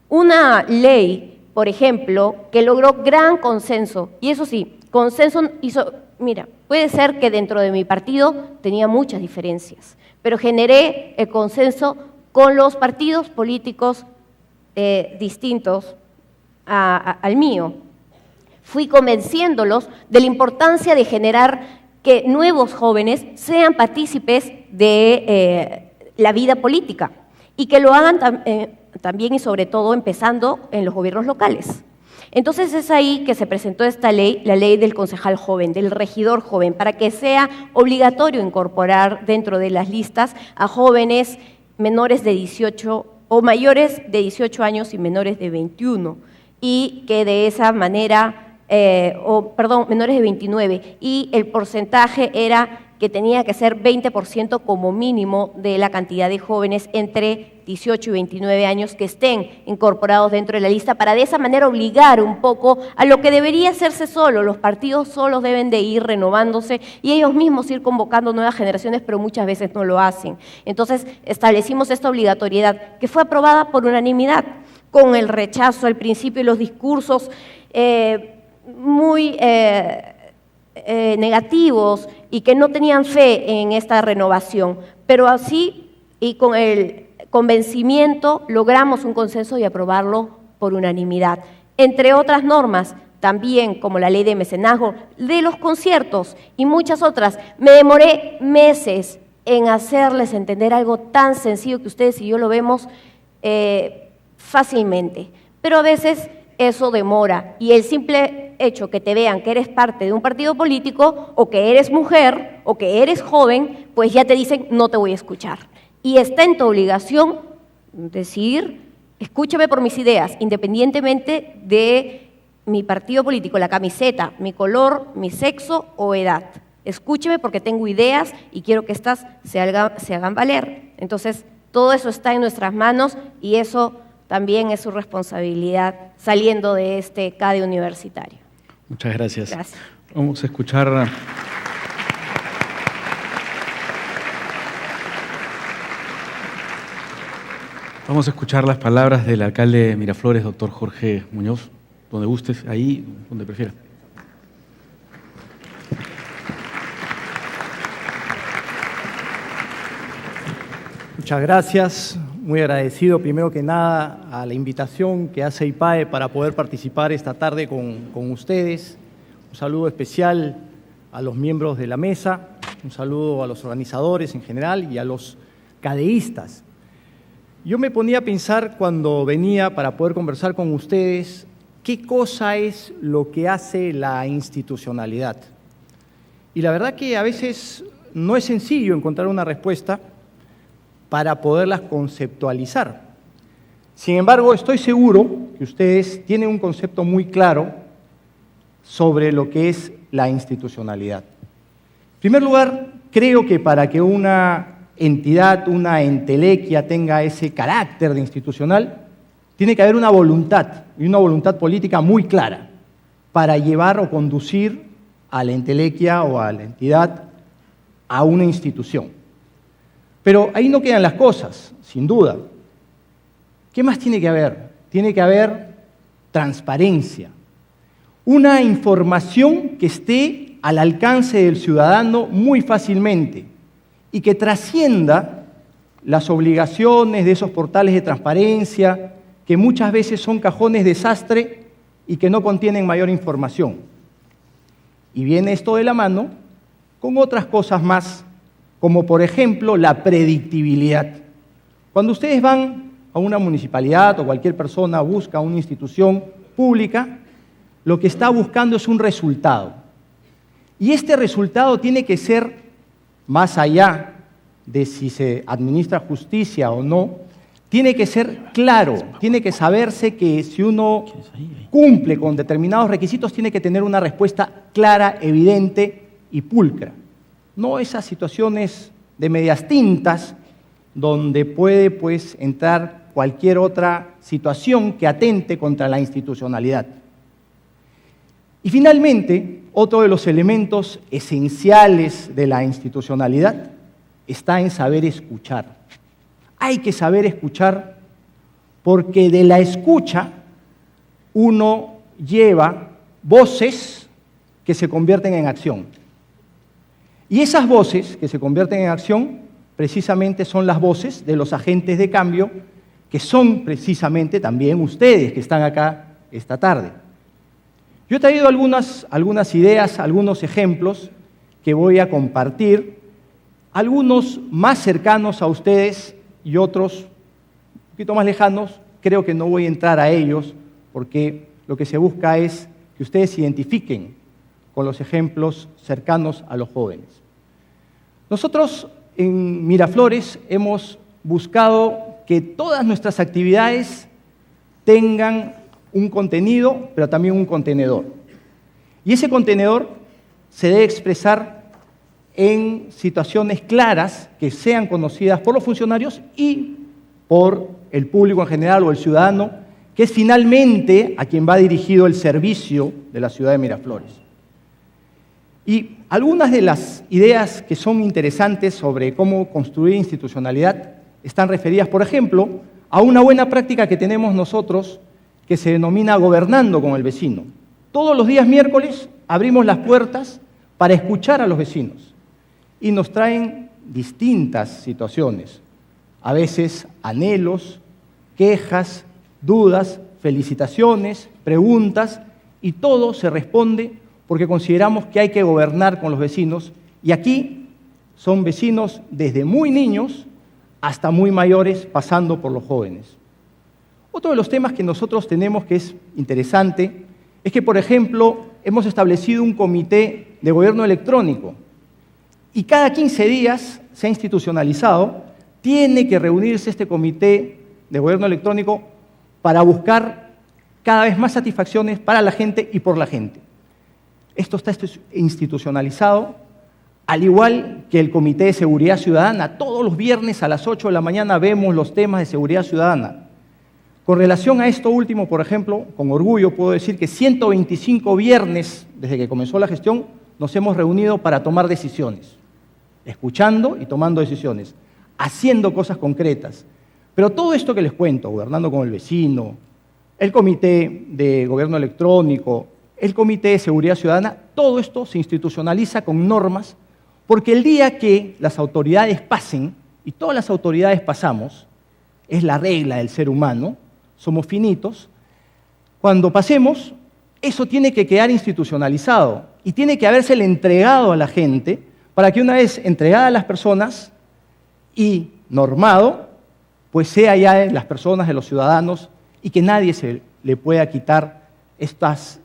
Una ley, por ejemplo, que logró gran consenso, y eso sí, consenso hizo, mira, puede ser que dentro de mi partido tenía muchas diferencias, pero generé el consenso con los partidos políticos distintos al mío. Fui convenciéndolos de la importancia de generar que nuevos jóvenes sean partícipes de la vida política y que lo hagan también y sobre todo empezando en los gobiernos locales. Entonces es ahí que se presentó esta ley, la ley del concejal joven, del regidor joven, para que sea obligatorio incorporar dentro de las listas a jóvenes menores de 18 o mayores de 18 años y menores de 21 y que de esa manera menores de 29, y el porcentaje era que tenía que ser 20% como mínimo de la cantidad de jóvenes entre 18 y 29 años que estén incorporados dentro de la lista, para de esa manera obligar un poco a lo que debería hacerse solo. Los partidos solos deben de ir renovándose y ellos mismos ir convocando nuevas generaciones, pero muchas veces no lo hacen. Entonces establecimos esta obligatoriedad que fue aprobada por unanimidad, con el rechazo al principio y los discursos muy negativos y que no tenían fe en esta renovación, pero así y con el convencimiento logramos un consenso y aprobarlo por unanimidad. Entre otras normas, también como la ley de mecenazgo, de los conciertos y muchas otras, me demoré meses en hacerles entender algo tan sencillo que ustedes y yo lo vemos fácilmente, pero a veces eso demora, y el simple hecho que te vean que eres parte de un partido político o que eres mujer o que eres joven, pues ya te dicen no te voy a escuchar. Y está en tu obligación decir, escúchame por mis ideas, independientemente de mi partido político, la camiseta, mi color, mi sexo o edad. Escúcheme porque tengo ideas y quiero que estas se hagan valer. Entonces, todo eso está en nuestras manos y eso también es su responsabilidad saliendo de este CADE universitario. Muchas gracias. Gracias. Vamos a escuchar las palabras del alcalde de Miraflores, doctor Jorge Muñoz, donde gustes, ahí, donde prefieras. Muchas gracias, muy agradecido primero que nada a la invitación que hace IPAE para poder participar esta tarde con ustedes. Un saludo especial a los miembros de la mesa, un saludo a los organizadores en general y a los cadeístas. Yo me ponía a pensar cuando venía para poder conversar con ustedes qué cosa es lo que hace la institucionalidad. Y la verdad que a veces no es sencillo encontrar una respuesta para poderlas conceptualizar. Sin embargo, estoy seguro que ustedes tienen un concepto muy claro sobre lo que es la institucionalidad. En primer lugar, creo que para que una entidad, una entelequia tenga ese carácter de institucional, tiene que haber una voluntad, y una voluntad política muy clara, para llevar o conducir a la entelequia o a la entidad a una institución. Pero ahí no quedan las cosas, sin duda. ¿Qué más tiene que haber? Tiene que haber transparencia, una información que esté al alcance del ciudadano muy fácilmente y que trascienda las obligaciones de esos portales de transparencia que muchas veces son cajones desastre y que no contienen mayor información. Y viene esto de la mano con otras cosas más, como por ejemplo la predictibilidad. Cuando ustedes van a una municipalidad o cualquier persona busca una institución pública, lo que está buscando es un resultado. Y este resultado tiene que ser, más allá de si se administra justicia o no, tiene que ser claro, tiene que saberse que si uno cumple con determinados requisitos, tiene que tener una respuesta clara, evidente y pulcra. No esas situaciones de medias tintas donde puede pues entrar cualquier otra situación que atente contra la institucionalidad. Y finalmente, otro de los elementos esenciales de la institucionalidad está en saber escuchar. Hay que saber escuchar porque de la escucha uno lleva voces que se convierten en acción. Y esas voces que se convierten en acción precisamente son las voces de los agentes de cambio, que son precisamente también ustedes que están acá esta tarde. Yo he traído algunas ideas, algunos ejemplos que voy a compartir, algunos más cercanos a ustedes y otros un poquito más lejanos. Creo que no voy a entrar a ellos porque lo que se busca es que ustedes se identifiquen con los ejemplos cercanos a los jóvenes. Nosotros en Miraflores hemos buscado que todas nuestras actividades tengan un contenido, pero también un contenedor. Y ese contenedor se debe expresar en situaciones claras que sean conocidas por los funcionarios y por el público en general o el ciudadano, que es finalmente a quien va dirigido el servicio de la ciudad de Miraflores. Y algunas de las ideas que son interesantes sobre cómo construir institucionalidad están referidas, por ejemplo, a una buena práctica que tenemos nosotros que se denomina Gobernando con el Vecino. Todos los días miércoles abrimos las puertas para escuchar a los vecinos y nos traen distintas situaciones, a veces anhelos, quejas, dudas, felicitaciones, preguntas, y todo se responde porque consideramos que hay que gobernar con los vecinos, y aquí son vecinos desde muy niños hasta muy mayores, pasando por los jóvenes. Otro de los temas que nosotros tenemos que es interesante es que, por ejemplo, hemos establecido un comité de gobierno electrónico y cada 15 días se ha institucionalizado, tiene que reunirse este comité de gobierno electrónico para buscar cada vez más satisfacciones para la gente y por la gente. Esto está institucionalizado, al igual que el Comité de Seguridad Ciudadana. Todos los viernes a las 8 de la mañana vemos los temas de seguridad ciudadana. Con relación a esto último, por ejemplo, con orgullo puedo decir que 125 viernes, desde que comenzó la gestión, nos hemos reunido para tomar decisiones, escuchando y tomando decisiones, haciendo cosas concretas. Pero todo esto que les cuento, Gobernando con el Vecino, el Comité de Gobierno Electrónico, el Comité de Seguridad Ciudadana, todo esto se institucionaliza con normas, porque el día que las autoridades pasen, y todas las autoridades pasamos, es la regla del ser humano, somos finitos, cuando pasemos, eso tiene que quedar institucionalizado y tiene que habérsele entregado a la gente para que una vez entregada a las personas y normado, pues sea ya de las personas, de los ciudadanos, y que nadie se le pueda quitar estas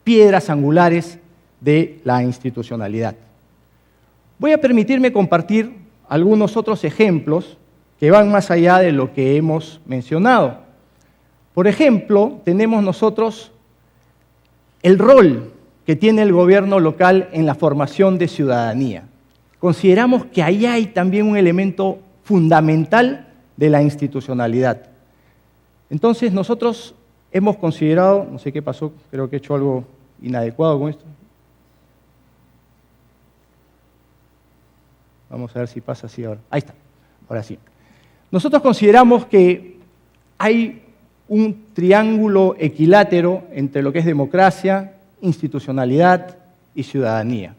piedras angulares de la institucionalidad. Voy a permitirme compartir algunos otros ejemplos que van más allá de lo que hemos mencionado. Por ejemplo, tenemos nosotros el rol que tiene el gobierno local en la formación de ciudadanía. Consideramos que ahí hay también un elemento fundamental de la institucionalidad. Entonces, nosotros hemos considerado, no sé qué pasó, creo que he hecho algo inadecuado con esto. Vamos a ver si pasa así ahora. Ahí está, ahora sí. Nosotros consideramos que hay un triángulo equilátero entre lo que es democracia, institucionalidad y ciudadanía.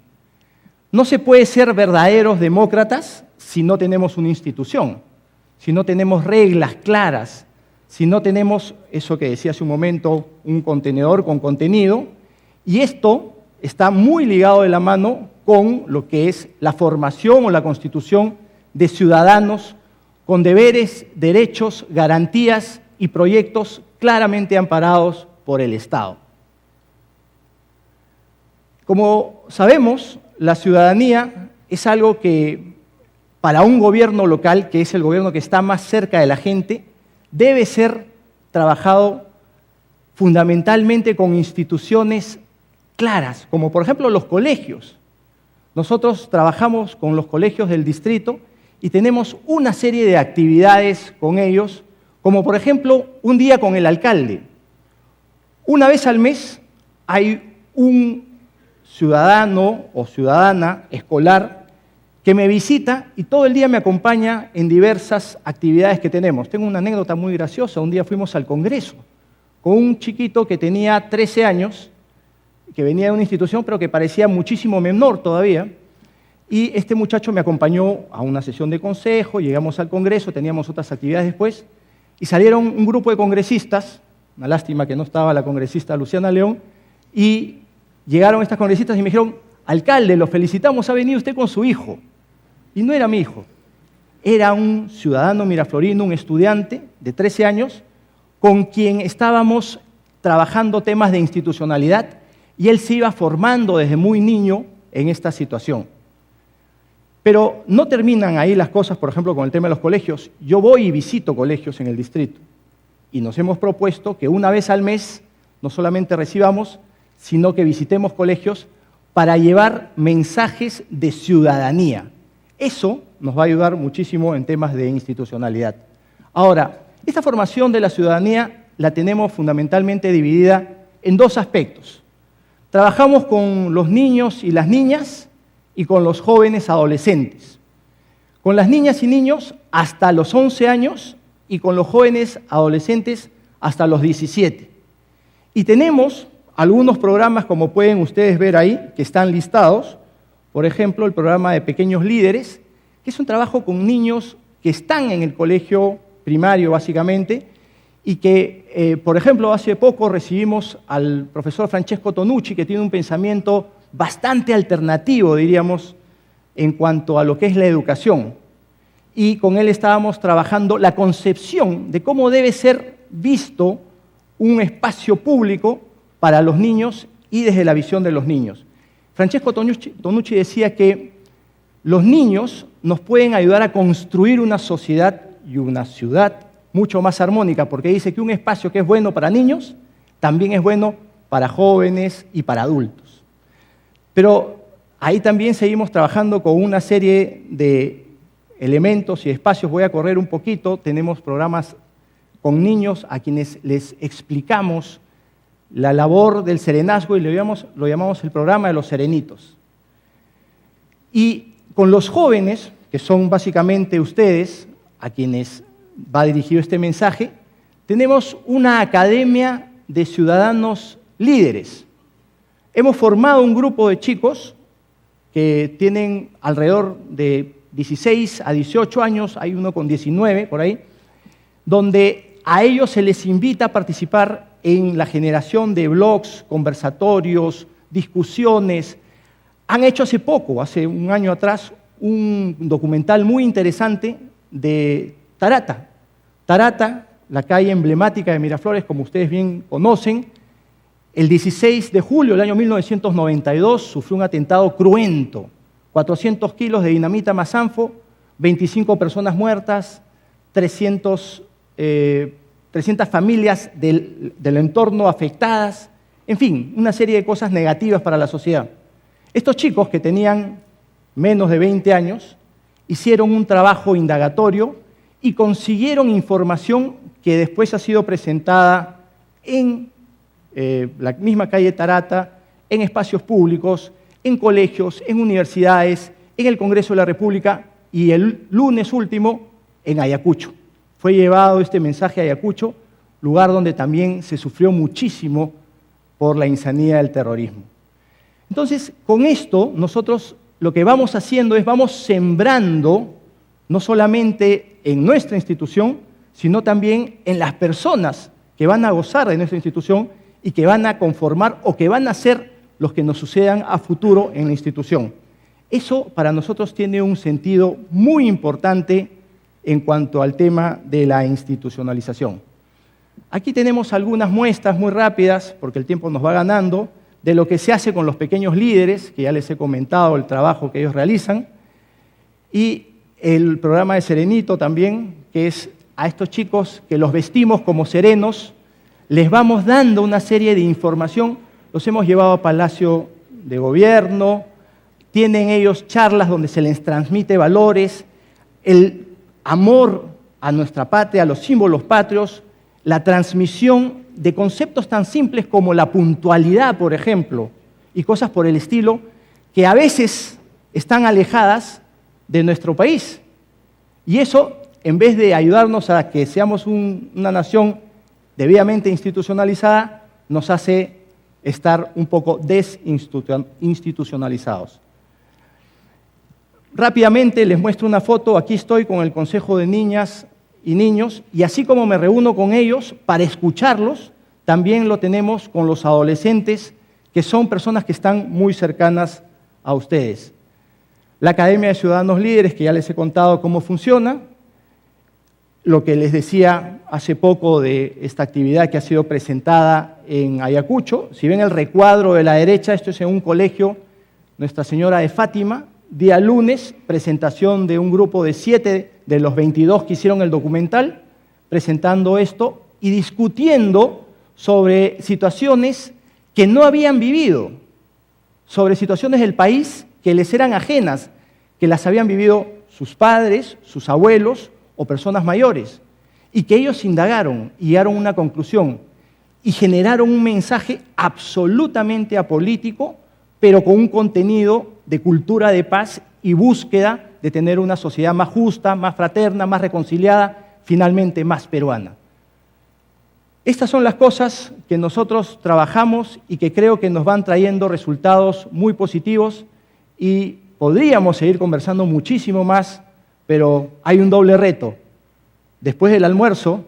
No se puede ser verdaderos demócratas si no tenemos una institución, si no tenemos reglas claras, si no tenemos, eso que decía hace un momento, un contenedor con contenido, y esto está muy ligado de la mano con lo que es la formación o la constitución de ciudadanos con deberes, derechos, garantías y proyectos claramente amparados por el Estado. Como sabemos, la ciudadanía es algo que para un gobierno local, que es el gobierno que está más cerca de la gente, debe ser trabajado fundamentalmente con instituciones claras, como por ejemplo los colegios. Nosotros trabajamos con los colegios del distrito y tenemos una serie de actividades con ellos, como por ejemplo un día con el alcalde. Una vez al mes hay un ciudadano o ciudadana escolar que me visita y todo el día me acompaña en diversas actividades que tenemos. Tengo una anécdota muy graciosa. Un día fuimos al Congreso con un chiquito que tenía 13 años, que venía de una institución pero que parecía muchísimo menor todavía, y este muchacho me acompañó a una sesión de consejo, llegamos al Congreso, teníamos otras actividades después, y salieron un grupo de congresistas, una lástima que no estaba la congresista Luciana León, y llegaron estas congresistas y me dijeron: alcalde, lo felicitamos, ha venido usted con su hijo. Y no era mi hijo, era un ciudadano miraflorino, un estudiante de 13 años, con quien estábamos trabajando temas de institucionalidad, y él se iba formando desde muy niño en esta situación. Pero no terminan ahí las cosas, por ejemplo, con el tema de los colegios. Yo voy y visito colegios en el distrito, y nos hemos propuesto que una vez al mes no solamente recibamos, sino que visitemos colegios para llevar mensajes de ciudadanía. Eso nos va a ayudar muchísimo en temas de institucionalidad. Ahora, esta formación de la ciudadanía la tenemos fundamentalmente dividida en dos aspectos. Trabajamos con los niños y las niñas y con los jóvenes adolescentes. Con las niñas y niños hasta los 11 años y con los jóvenes adolescentes hasta los 17. Y tenemos algunos programas, como pueden ustedes ver ahí, que están listados. Por ejemplo, el programa de Pequeños Líderes, que es un trabajo con niños que están en el colegio primario, básicamente, y que, por ejemplo, hace poco recibimos al profesor Francesco Tonucci, que tiene un pensamiento bastante alternativo, diríamos, en cuanto a lo que es la educación. Y con él estábamos trabajando la concepción de cómo debe ser visto un espacio público para los niños y desde la visión de los niños. Francesco Tonucci decía que los niños nos pueden ayudar a construir una sociedad y una ciudad mucho más armónica, porque dice que un espacio que es bueno para niños también es bueno para jóvenes y para adultos. Pero ahí también seguimos trabajando con una serie de elementos y espacios. Voy a correr un poquito. Tenemos programas con niños a quienes les explicamos la labor del serenazgo y lo llamamos el programa de los serenitos. Y con los jóvenes, que son básicamente ustedes, a quienes va dirigido este mensaje, tenemos una academia de ciudadanos líderes. Hemos formado un grupo de chicos que tienen alrededor de 16 a 18 años, hay uno con 19 por ahí, donde a ellos se les invita a participar en la generación de blogs, conversatorios, discusiones. Han hecho hace poco, hace un año atrás, un documental muy interesante de Tarata. Tarata, la calle emblemática de Miraflores, como ustedes bien conocen, el 16 de julio del año 1992 sufrió un atentado cruento. 400 kilos de dinamita Masanfo, 25 personas muertas, 300 familias del entorno afectadas, en fin, una serie de cosas negativas para la sociedad. Estos chicos, que tenían menos de 20 años, hicieron un trabajo indagatorio y consiguieron información que después ha sido presentada en la misma calle Tarata, en espacios públicos, en colegios, en universidades, en el Congreso de la República y el lunes último en Ayacucho. Fue llevado este mensaje a Ayacucho, lugar donde también se sufrió muchísimo por la insanía del terrorismo. Entonces, con esto nosotros lo que vamos haciendo es vamos sembrando no solamente en nuestra institución, sino también en las personas que van a gozar de nuestra institución y que van a conformar o que van a ser los que nos sucedan a futuro en la institución. Eso para nosotros tiene un sentido muy importante en cuanto al tema de la institucionalización. Aquí tenemos algunas muestras muy rápidas, porque el tiempo nos va ganando, de lo que se hace con los pequeños líderes, que ya les he comentado el trabajo que ellos realizan, y el programa de Serenito también, que es a estos chicos que los vestimos como serenos, les vamos dando una serie de información, los hemos llevado a Palacio de Gobierno, tienen ellos charlas donde se les transmite valores, el amor a nuestra patria, a los símbolos patrios, la transmisión de conceptos tan simples como la puntualidad, por ejemplo, y cosas por el estilo, que a veces están alejadas de nuestro país. Y eso, en vez de ayudarnos a que seamos una nación debidamente institucionalizada, nos hace estar un poco desinstitucionalizados. Rápidamente les muestro una foto. Aquí estoy con el Consejo de Niñas y Niños, y así como me reúno con ellos para escucharlos, también lo tenemos con los adolescentes, que son personas que están muy cercanas a ustedes. La Academia de Ciudadanos Líderes, que ya les he contado cómo funciona, lo que les decía hace poco de esta actividad que ha sido presentada en Ayacucho. Si ven el recuadro de la derecha, esto es en un colegio Nuestra Señora de Fátima. Día lunes, presentación de un grupo de 7 de los 22 que hicieron el documental, presentando esto y discutiendo sobre situaciones que no habían vivido, sobre situaciones del país que les eran ajenas, que las habían vivido sus padres, sus abuelos o personas mayores, y que ellos indagaron y llegaron a una conclusión y generaron un mensaje absolutamente apolítico, pero con un contenido de cultura de paz y búsqueda de tener una sociedad más justa, más fraterna, más reconciliada, finalmente más peruana. Estas son las cosas que nosotros trabajamos y que creo que nos van trayendo resultados muy positivos, y podríamos seguir conversando muchísimo más, pero hay un doble reto. Después del almuerzo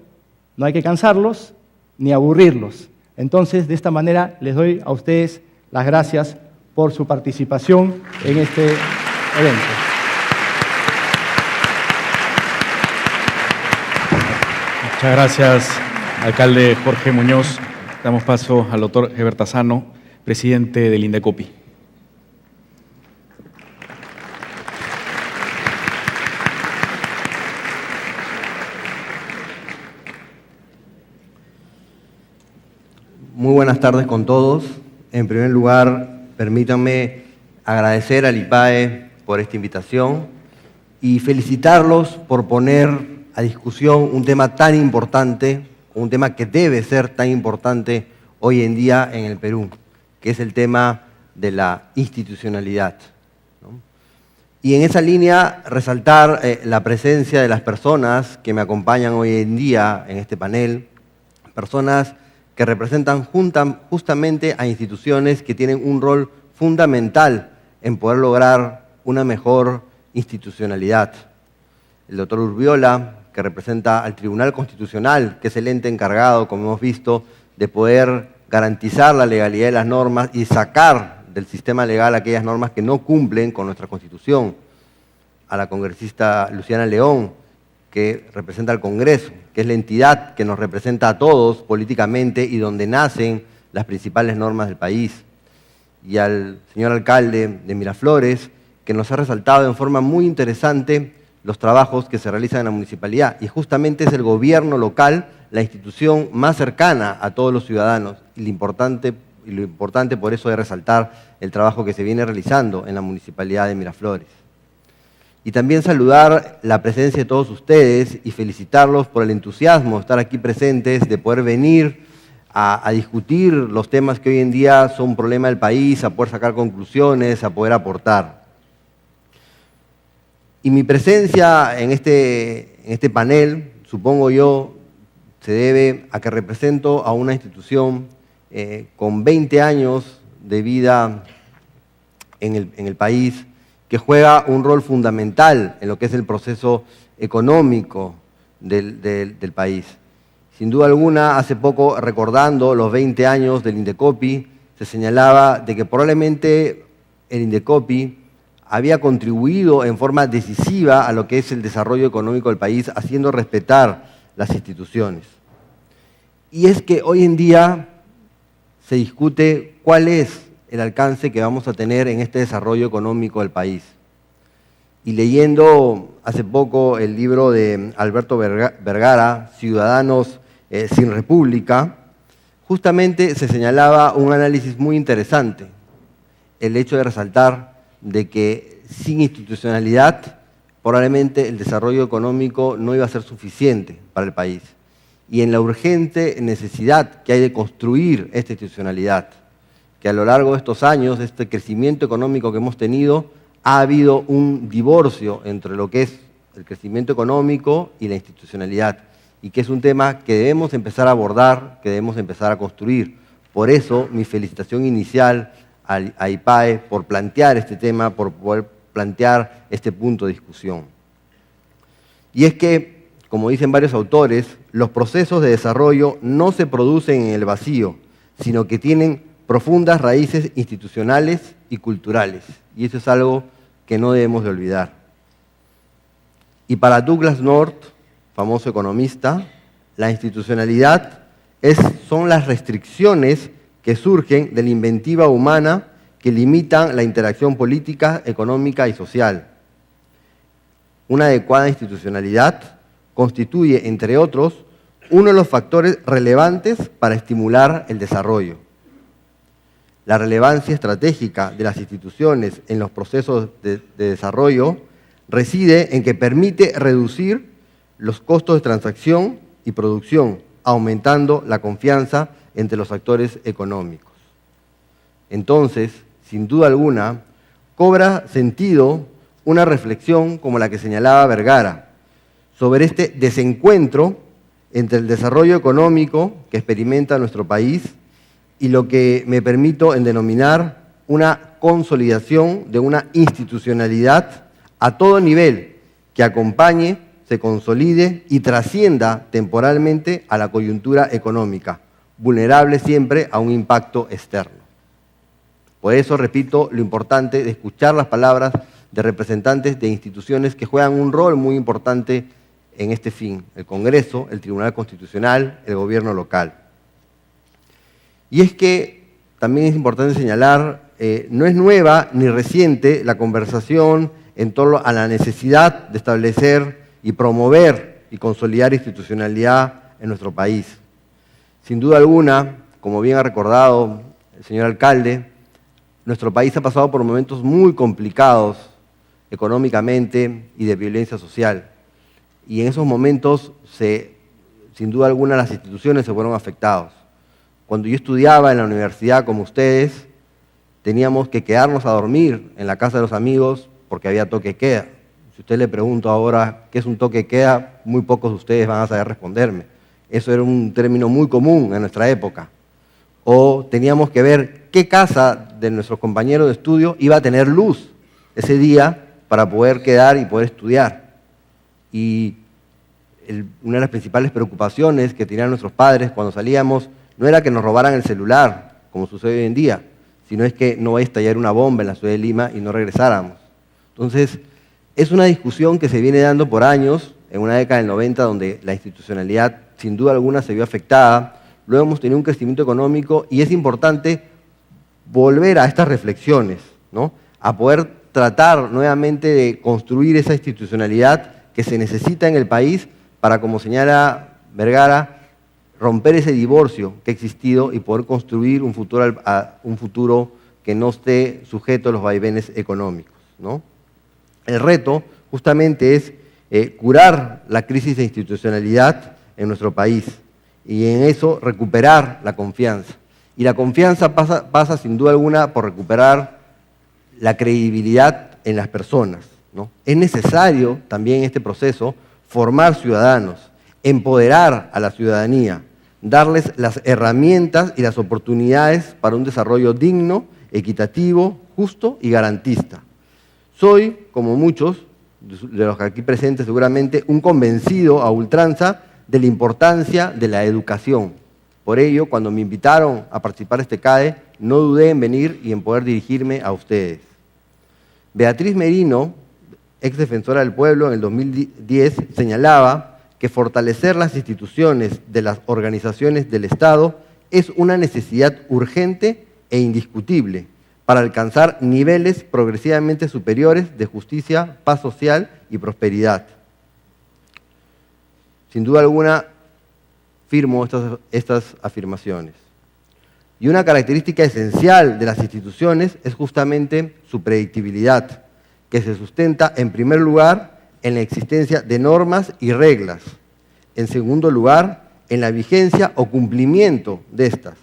no hay que cansarlos ni aburrirlos. Entonces, de esta manera les doy a ustedes las gracias por su participación en este evento. Muchas gracias, alcalde Jorge Muñoz. Damos paso al doctor Heber Tassano, presidente del INDECOPI. Muy buenas tardes con todos. En primer lugar, permítanme agradecer al IPAE por esta invitación y felicitarlos por poner a discusión un tema tan importante, un tema que debe ser tan importante hoy en día en el Perú, que es el tema de la institucionalidad, ¿no? Y en esa línea resaltar la presencia de las personas que me acompañan hoy en día en este panel, personas que representan justamente a instituciones que tienen un rol fundamental en poder lograr una mejor institucionalidad. El doctor Urbiola, que representa al Tribunal Constitucional, que es el ente encargado, como hemos visto, de poder garantizar la legalidad de las normas y sacar del sistema legal aquellas normas que no cumplen con nuestra Constitución. A la congresista Luciana León, que representa al Congreso, que es la entidad que nos representa a todos políticamente y donde nacen las principales normas del país. Y al señor alcalde de Miraflores, que nos ha resaltado en forma muy interesante los trabajos que se realizan en la municipalidad. Y justamente es el gobierno local la institución más cercana a todos los ciudadanos. Y lo importante por eso es resaltar el trabajo que se viene realizando en la municipalidad de Miraflores. Y también saludar la presencia de todos ustedes y felicitarlos por el entusiasmo de estar aquí presentes, de poder venir a discutir los temas que hoy en día son un problema del país, a poder sacar conclusiones, a poder aportar. Y mi presencia en este panel, supongo yo, se debe a que represento a una institución con 20 años de vida en el país, que juega un rol fundamental en lo que es el proceso económico del país. Sin duda alguna, hace poco, recordando los 20 años del Indecopi, se señalaba de que probablemente el Indecopi había contribuido en forma decisiva a lo que es el desarrollo económico del país, haciendo respetar las instituciones. Y es que hoy en día se discute cuál es el alcance que vamos a tener en este desarrollo económico del país. Y leyendo hace poco el libro de Alberto Vergara, Ciudadanos sin República, justamente se señalaba un análisis muy interesante, el hecho de resaltar de que sin institucionalidad probablemente el desarrollo económico no iba a ser suficiente para el país, y en la urgente necesidad que hay de construir esta institucionalidad, que a lo largo de estos años, este crecimiento económico que hemos tenido, ha habido un divorcio entre lo que es el crecimiento económico y la institucionalidad, y que es un tema que debemos empezar a abordar, que debemos empezar a construir. Por eso, mi felicitación inicial a IPAE por plantear este tema, por poder plantear este punto de discusión. Y es que, como dicen varios autores, los procesos de desarrollo no se producen en el vacío, sino que tienen profundas raíces institucionales y culturales. Y eso es algo que no debemos de olvidar. Y para Douglas North, famoso economista, la institucionalidad son las restricciones que surgen de la inventiva humana que limitan la interacción política, económica y social. Una adecuada institucionalidad constituye, entre otros, uno de los factores relevantes para estimular el desarrollo. La relevancia estratégica de las instituciones en los procesos de desarrollo reside en que permite reducir los costos de transacción y producción, aumentando la confianza entre los actores económicos. Entonces, sin duda alguna, cobra sentido una reflexión como la que señalaba Vergara sobre este desencuentro entre el desarrollo económico que experimenta nuestro país y lo que me permito en denominar una consolidación de una institucionalidad a todo nivel que acompañe, se consolide y trascienda temporalmente a la coyuntura económica, vulnerable siempre a un impacto externo. Por eso, repito, lo importante de escuchar las palabras de representantes de instituciones que juegan un rol muy importante en este fin: el Congreso, el Tribunal Constitucional, el gobierno local. Y es que también es importante señalar, no es nueva ni reciente la conversación en torno a la necesidad de establecer y promover y consolidar institucionalidad en nuestro país. Sin duda alguna, como bien ha recordado el señor alcalde, nuestro país ha pasado por momentos muy complicados económicamente y de violencia social. Y en esos momentos, sin duda alguna, las instituciones se fueron afectadas. Cuando yo estudiaba en la universidad como ustedes, teníamos que quedarnos a dormir en la casa de los amigos porque había toque de queda. Si usted le pregunto ahora qué es un toque de queda, muy pocos de ustedes van a saber responderme. Eso era un término muy común en nuestra época. O teníamos que ver qué casa de nuestros compañeros de estudio iba a tener luz ese día para poder quedar y poder estudiar. Y una de las principales preocupaciones que tenían nuestros padres cuando salíamos no era que nos robaran el celular, como sucede hoy en día, sino es que no vaya a estallar una bomba en la ciudad de Lima y no regresáramos. Entonces, es una discusión que se viene dando por años, en una década del 90, donde la institucionalidad sin duda alguna se vio afectada. Luego hemos tenido un crecimiento económico y es importante volver a estas reflexiones, ¿no? A poder tratar nuevamente de construir esa institucionalidad que se necesita en el país para, como señala Vergara, romper ese divorcio que ha existido y poder construir un futuro que no esté sujeto a los vaivenes económicos, ¿no? El reto justamente es curar la crisis de institucionalidad en nuestro país y en eso recuperar la confianza. Y la confianza pasa sin duda alguna por recuperar la credibilidad en las personas, ¿no? Es necesario también en este proceso formar ciudadanos, empoderar a la ciudadanía, darles las herramientas y las oportunidades para un desarrollo digno, equitativo, justo y garantista. Soy, como muchos de los aquí presentes seguramente, un convencido a ultranza de la importancia de la educación. Por ello, cuando me invitaron a participar en este CADE, no dudé en venir y en poder dirigirme a ustedes. Beatriz Merino, ex defensora del pueblo, en el 2010 señalaba que fortalecer las instituciones de las organizaciones del Estado es una necesidad urgente e indiscutible para alcanzar niveles progresivamente superiores de justicia, paz social y prosperidad. Sin duda alguna, firmo estas afirmaciones. Y una característica esencial de las instituciones es justamente su predictibilidad, que se sustenta en primer lugar en la existencia de normas y reglas, en segundo lugar en la vigencia o cumplimiento de estas,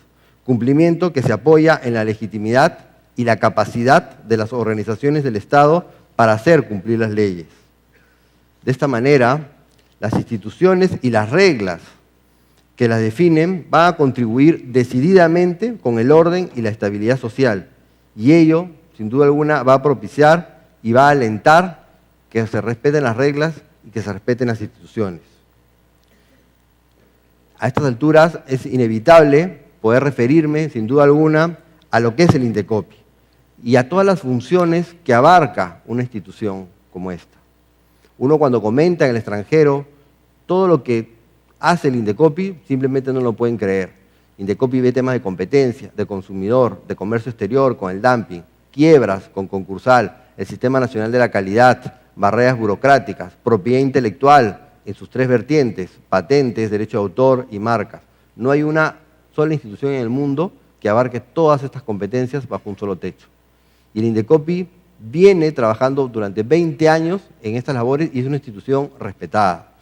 cumplimiento que se apoya en la legitimidad y la capacidad de las organizaciones del Estado para hacer cumplir las leyes. De esta manera, las instituciones y las reglas que las definen van a contribuir decididamente con el orden y la estabilidad social, y ello, sin duda alguna, va a propiciar y va a alentar que se respeten las reglas y que se respeten las instituciones. A estas alturas es inevitable poder referirme, sin duda alguna, a lo que es el Indecopi y a todas las funciones que abarca una institución como esta. Uno cuando comenta en el extranjero todo lo que hace el Indecopi, simplemente no lo pueden creer. Indecopi ve temas de competencia, de consumidor, de comercio exterior con el dumping, quiebras con concursal, el Sistema Nacional de la Calidad, barreras burocráticas, propiedad intelectual en sus tres vertientes, patentes, derecho de autor y marcas. No hay una sola institución en el mundo que abarque todas estas competencias bajo un solo techo. Y el Indecopi viene trabajando durante 20 años en estas labores y es una institución respetada,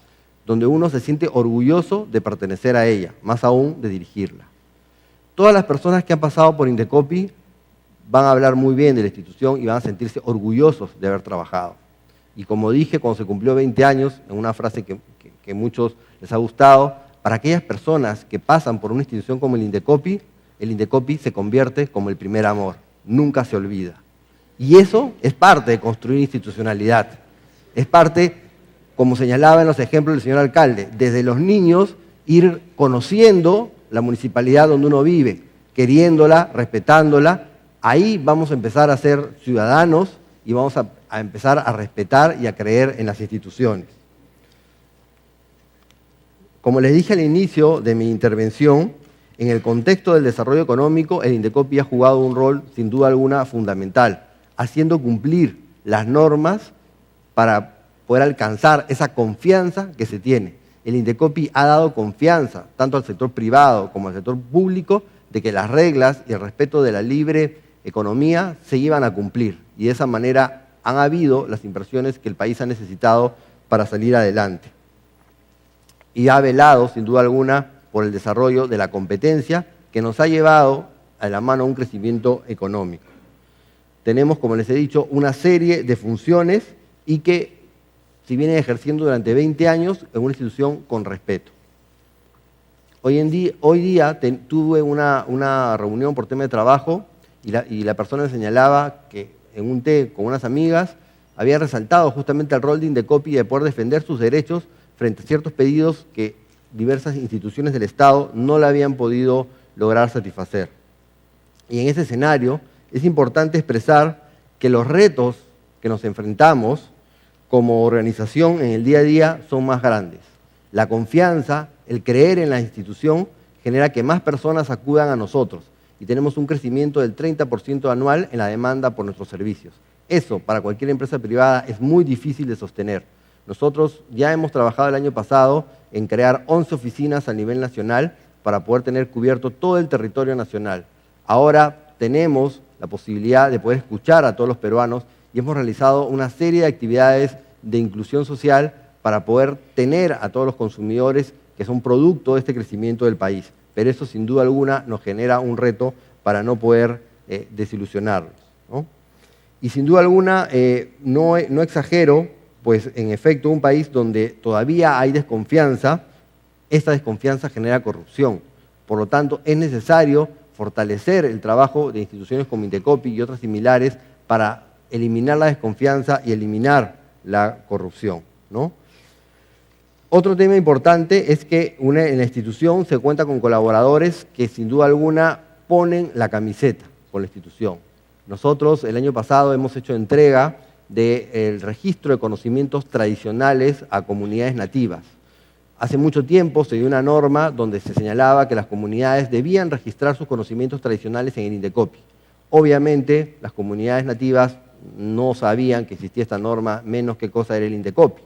donde uno se siente orgulloso de pertenecer a ella, más aún de dirigirla. Todas las personas que han pasado por Indecopi van a hablar muy bien de la institución y van a sentirse orgullosos de haber trabajado. Y como dije, cuando se cumplió 20 años, en una frase que a muchos les ha gustado, para aquellas personas que pasan por una institución como el Indecopi se convierte como el primer amor, nunca se olvida. Y eso es parte de construir institucionalidad, es parte, como señalaba en los ejemplos del señor alcalde, desde los niños ir conociendo la municipalidad donde uno vive, queriéndola, respetándola. Ahí vamos a empezar a ser ciudadanos y vamos a empezar a respetar y a creer en las instituciones. Como les dije al inicio de mi intervención, en el contexto del desarrollo económico, el Indecopi ha jugado un rol sin duda alguna fundamental, haciendo cumplir las normas para poder alcanzar esa confianza que se tiene. El Indecopi ha dado confianza tanto al sector privado como al sector público de que las reglas y el respeto de la libre economía se iban a cumplir y de esa manera han habido las inversiones que el país ha necesitado para salir adelante. Y ha velado, sin duda alguna, por el desarrollo de la competencia que nos ha llevado a la mano a un crecimiento económico. Tenemos, como les he dicho, una serie de funciones y que se vienen ejerciendo durante 20 años en una institución con respeto. Hoy día tuve una reunión por tema de trabajo y la persona me señalaba que en un té con unas amigas había resaltado justamente el rol de Indecopi de poder defender sus derechos frente a ciertos pedidos que diversas instituciones del Estado no le habían podido lograr satisfacer. Y en ese escenario es importante expresar que los retos que nos enfrentamos como organización en el día a día son más grandes. La confianza, el creer en la institución, genera que más personas acudan a nosotros y tenemos un crecimiento del 30% anual en la demanda por nuestros servicios. Eso, para cualquier empresa privada, es muy difícil de sostener. Nosotros ya hemos trabajado el año pasado en crear 11 oficinas a nivel nacional para poder tener cubierto todo el territorio nacional. Ahora tenemos la posibilidad de poder escuchar a todos los peruanos y hemos realizado una serie de actividades de inclusión social para poder tener a todos los consumidores que son producto de este crecimiento del país. Pero eso sin duda alguna nos genera un reto para no poder desilusionarlos, ¿no? Y sin duda alguna no exagero, pues en efecto un país donde todavía hay desconfianza, esta desconfianza genera corrupción. Por lo tanto, es necesario fortalecer el trabajo de instituciones como Indecopi y otras similares para eliminar la desconfianza y eliminar la corrupción, ¿no? Otro tema importante es que en la institución se cuenta con colaboradores que sin duda alguna ponen la camiseta con la institución. Nosotros el año pasado hemos hecho entrega del registro de conocimientos tradicionales a comunidades nativas. Hace mucho tiempo se dio una norma donde se señalaba que las comunidades debían registrar sus conocimientos tradicionales en el Indecopi. Obviamente las comunidades nativas no sabían que existía esta norma, menos qué cosa era el Indecopi.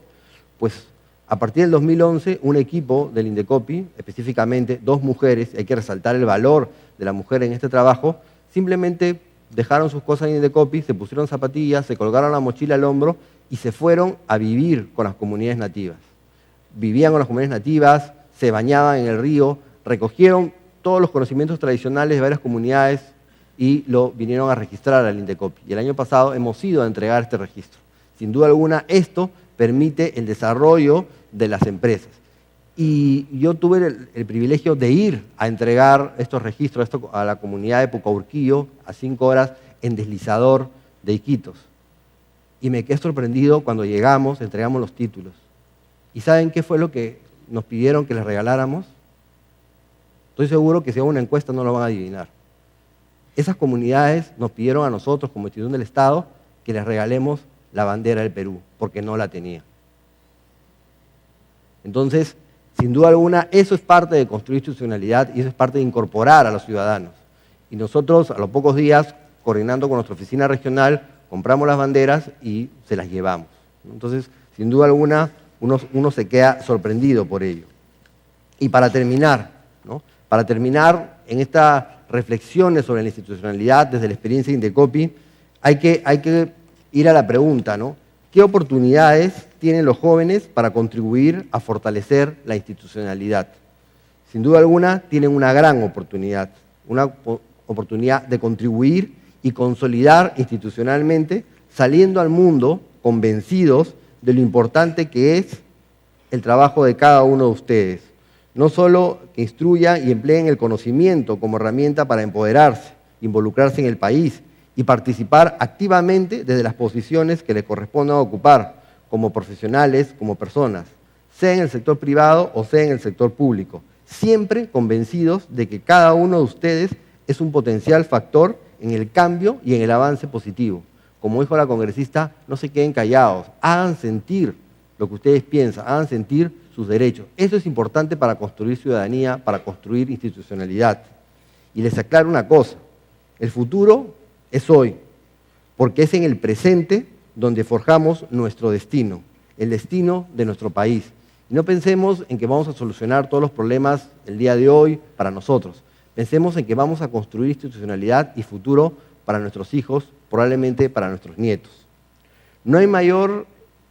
Pues a partir del 2011, un equipo del Indecopi, específicamente 2 mujeres, hay que resaltar el valor de la mujer en este trabajo, simplemente dejaron sus cosas en Indecopi, se pusieron zapatillas, se colgaron la mochila al hombro y se fueron a vivir con las comunidades nativas. Vivían con las comunidades nativas, se bañaban en el río, recogieron todos los conocimientos tradicionales de varias comunidades y lo vinieron a registrar al Indecopi. Y el año pasado hemos ido a entregar este registro. Sin duda alguna, esto permite el desarrollo de las empresas. Y yo tuve el privilegio de ir a entregar estos registros a la comunidad de Pucaurquillo a 5 horas en deslizador de Iquitos. Y me quedé sorprendido cuando llegamos, entregamos los títulos. ¿Y saben qué fue lo que nos pidieron que les regaláramos? Estoy seguro que si hago una encuesta no lo van a adivinar. Esas comunidades nos pidieron a nosotros, como institución del Estado, que les regalemos la bandera del Perú, porque no la tenía. Entonces, sin duda alguna, eso es parte de construir institucionalidad y eso es parte de incorporar a los ciudadanos. Y nosotros, a los pocos días, coordinando con nuestra oficina regional, compramos las banderas y se las llevamos. Entonces, sin duda alguna, uno se queda sorprendido por ello. Y para terminar, ¿no? Para terminar en estas reflexiones sobre la institucionalidad desde la experiencia de Indecopi, hay que ir a la pregunta, ¿no? ¿Qué oportunidades tienen los jóvenes para contribuir a fortalecer la institucionalidad? Sin duda alguna, tienen una gran oportunidad de contribuir y consolidar institucionalmente, saliendo al mundo convencidos de lo importante que es el trabajo de cada uno de ustedes. No solo que instruyan y empleen el conocimiento como herramienta para empoderarse, involucrarse en el país y participar activamente desde las posiciones que les correspondan ocupar, como profesionales, como personas, sea en el sector privado o sea en el sector público, siempre convencidos de que cada uno de ustedes es un potencial factor en el cambio y en el avance positivo. Como dijo la congresista, no se queden callados, hagan sentir lo que ustedes piensan, hagan sentir sus derechos. Eso es importante para construir ciudadanía, para construir institucionalidad. Y les aclaro una cosa, el futuro es hoy, porque es en el presente donde forjamos nuestro destino, el destino de nuestro país. Y no pensemos en que vamos a solucionar todos los problemas el día de hoy para nosotros. Pensemos en que vamos a construir institucionalidad y futuro para nuestros hijos, probablemente para nuestros nietos. No hay mayor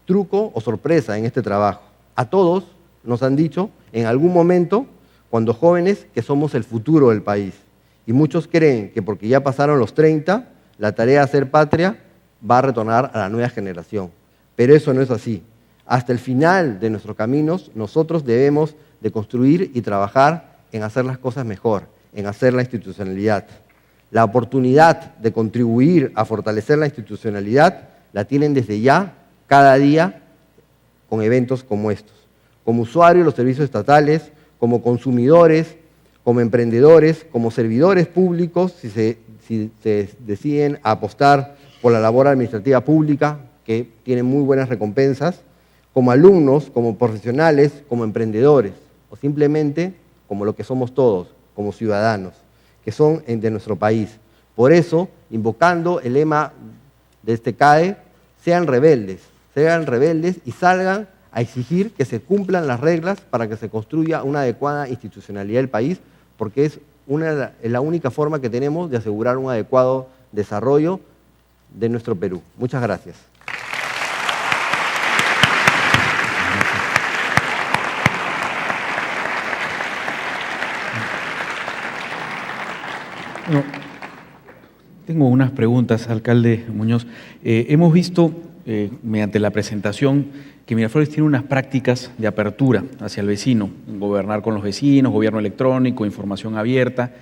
truco o sorpresa en este trabajo. A todos nos han dicho en algún momento, cuando jóvenes, que somos el futuro del país. Y muchos creen que porque ya pasaron los 30, la tarea de hacer patria va a retornar a la nueva generación. Pero eso no es así. Hasta el final de nuestros caminos, nosotros debemos de construir y trabajar en hacer las cosas mejor, en hacer la institucionalidad. La oportunidad de contribuir a fortalecer la institucionalidad la tienen desde ya, cada día, con eventos como estos. Como usuarios de los servicios estatales, como consumidores, como emprendedores, como servidores públicos, si se deciden apostar por la labor administrativa pública, que tiene muy buenas recompensas, como alumnos, como profesionales, como emprendedores, o simplemente como lo que somos todos, como ciudadanos, que son de nuestro país. Por eso, invocando el lema de este CAE, sean rebeldes y salgan a exigir que se cumplan las reglas para que se construya una adecuada institucionalidad del país, porque es la única forma que tenemos de asegurar un adecuado desarrollo de nuestro Perú. Muchas gracias. Bueno, tengo unas preguntas, alcalde Muñoz. Hemos visto, mediante la presentación, que Miraflores tiene unas prácticas de apertura hacia el vecino, gobernar con los vecinos, gobierno electrónico, información abierta,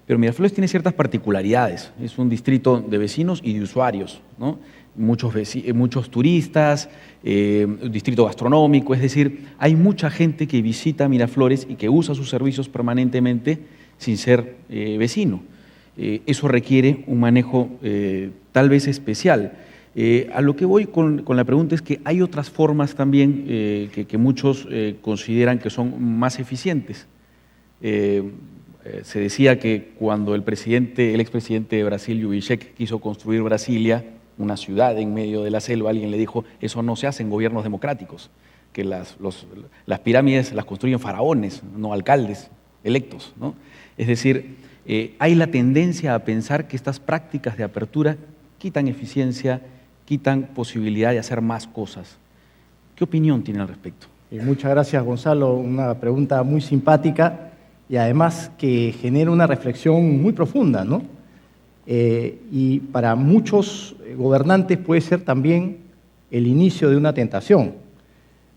pero Miraflores tiene ciertas particularidades. Es un distrito de vecinos y de usuarios, ¿no? Muchos turistas, un distrito gastronómico, es decir, hay mucha gente que visita Miraflores y que usa sus servicios permanentemente sin ser vecino. Eso requiere un manejo tal vez especial. A lo que voy con la pregunta es que hay otras formas también que muchos consideran que son más eficientes. Se decía que cuando el expresidente de Brasil, Kubitschek, quiso construir Brasilia, una ciudad en medio de la selva, alguien le dijo, eso no se hace en gobiernos democráticos, que las pirámides las construyen faraones, no alcaldes electos, ¿no? Es decir, hay la tendencia a pensar que estas prácticas de apertura quitan eficiencia, quitan posibilidad de hacer más cosas. ¿Qué opinión tiene al respecto? Muchas gracias, Gonzalo. Una pregunta muy simpática y además que genera una reflexión muy profunda, ¿no? Y para muchos gobernantes puede ser también el inicio de una tentación.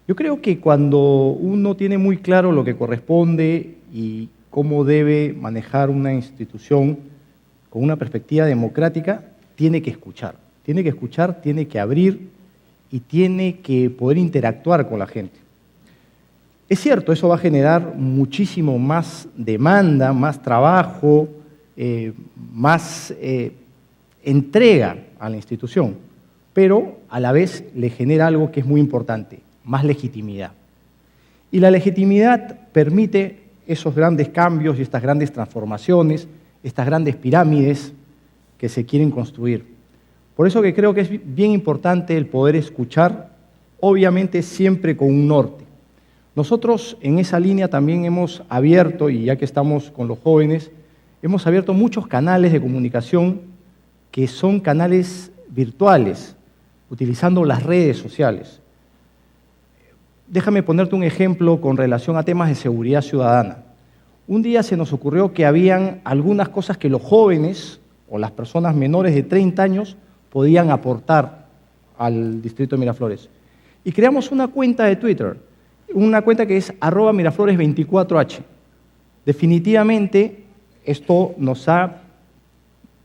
Yo creo que cuando uno tiene muy claro lo que corresponde y cómo debe manejar una institución con una perspectiva democrática, tiene que escuchar, tiene que abrir y tiene que poder interactuar con la gente. Es cierto, eso va a generar muchísimo más demanda, más trabajo, más entrega a la institución, pero a la vez le genera algo que es muy importante, más legitimidad. Y la legitimidad permite esos grandes cambios y estas grandes transformaciones, estas grandes pirámides que se quieren construir. Por eso que creo que es bien importante el poder escuchar, obviamente siempre con un norte. Nosotros en esa línea también hemos abierto, y ya que estamos con los jóvenes, hemos abierto muchos canales de comunicación que son canales virtuales, utilizando las redes sociales. Déjame ponerte un ejemplo con relación a temas de seguridad ciudadana. Un día se nos ocurrió que habían algunas cosas que los jóvenes o las personas menores de 30 años podían aportar al distrito de Miraflores. Y creamos una cuenta de Twitter, una cuenta que es @Miraflores24H. Definitivamente esto nos ha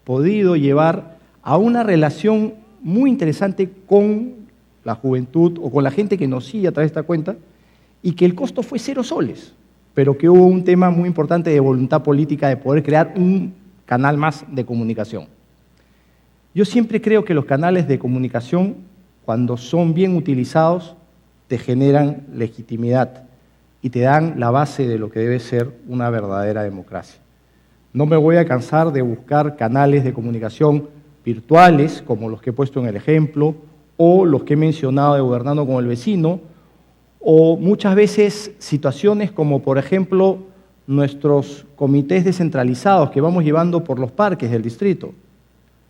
podido llevar a una relación muy interesante con la juventud o con la gente que nos sigue a través de esta cuenta y que el costo fue 0 soles, pero que hubo un tema muy importante de voluntad política de poder crear un canal más de comunicación. Yo siempre creo que los canales de comunicación, cuando son bien utilizados, te generan legitimidad y te dan la base de lo que debe ser una verdadera democracia. No me voy a cansar de buscar canales de comunicación virtuales, como los que he puesto en el ejemplo, o los que he mencionado de Gobernando con el Vecino, o muchas veces situaciones como, por ejemplo, nuestros comités descentralizados que vamos llevando por los parques del distrito.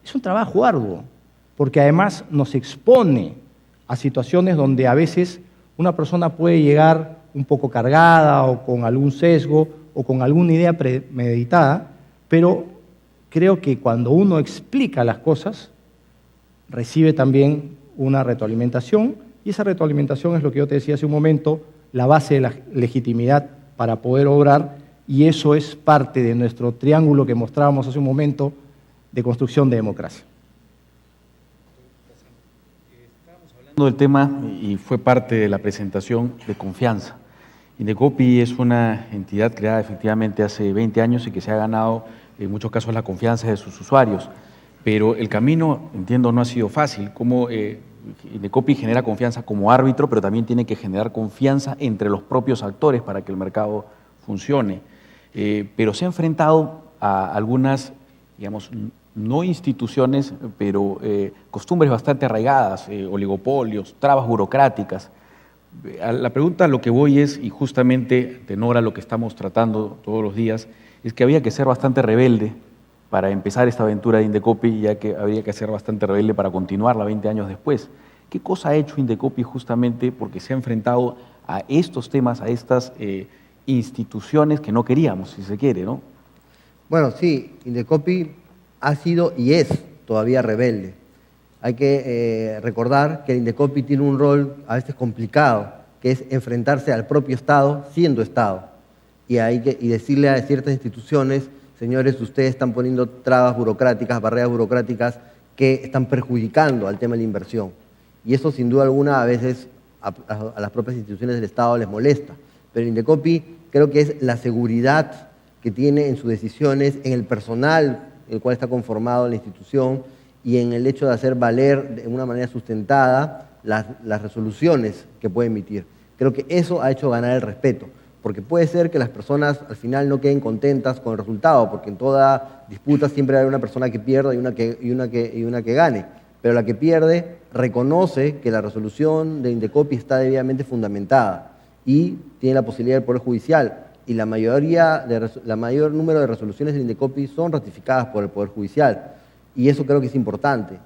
Es un trabajo arduo, porque además nos expone a situaciones donde a veces una persona puede llegar un poco cargada o con algún sesgo o con alguna idea premeditada, pero creo que cuando uno explica las cosas, recibe también una retroalimentación, y esa retroalimentación es lo que yo te decía hace un momento, la base de la legitimidad para poder obrar, y eso es parte de nuestro triángulo que mostrábamos hace un momento de construcción de democracia. Estábamos hablando del tema, y fue parte de la presentación, de confianza. Indecopi es una entidad creada efectivamente hace 20 años y que se ha ganado en muchos casos la confianza de sus usuarios, pero el camino, entiendo, no ha sido fácil. Como Indecopi genera confianza como árbitro, pero también tiene que generar confianza entre los propios actores para que el mercado funcione. Pero se ha enfrentado a algunas, digamos, no instituciones, pero costumbres bastante arraigadas, oligopolios, trabas burocráticas. A la pregunta a lo que voy es, y justamente tenor a lo que estamos tratando todos los días, es que había que ser bastante rebelde para empezar esta aventura de Indecopi, ya que habría que ser bastante rebelde para continuarla 20 años después. ¿Qué cosa ha hecho Indecopi justamente porque se ha enfrentado a estos temas, a estas instituciones que no queríamos, si se quiere, ¿no? Bueno, sí, Indecopi ha sido y es todavía rebelde. Hay que recordar que el Indecopi tiene un rol a veces complicado, que es enfrentarse al propio Estado siendo Estado. Y decirle a ciertas instituciones, señores, ustedes están poniendo trabas burocráticas, barreras burocráticas que están perjudicando al tema de la inversión. Y eso, sin duda alguna, a veces a las propias instituciones del Estado les molesta. Pero Indecopi creo que es la seguridad que tiene en sus decisiones, en el personal el cual está conformado la institución y en el hecho de hacer valer de una manera sustentada las resoluciones que puede emitir. Creo que eso ha hecho ganar el respeto, porque puede ser que las personas al final no queden contentas con el resultado, porque en toda disputa siempre va a haber una persona que pierda y una que gane, pero la que pierde reconoce que la resolución de Indecopi está debidamente fundamentada y tiene la posibilidad del Poder Judicial, y la mayor número de resoluciones del Indecopi son ratificadas por el Poder Judicial, y eso creo que es importante,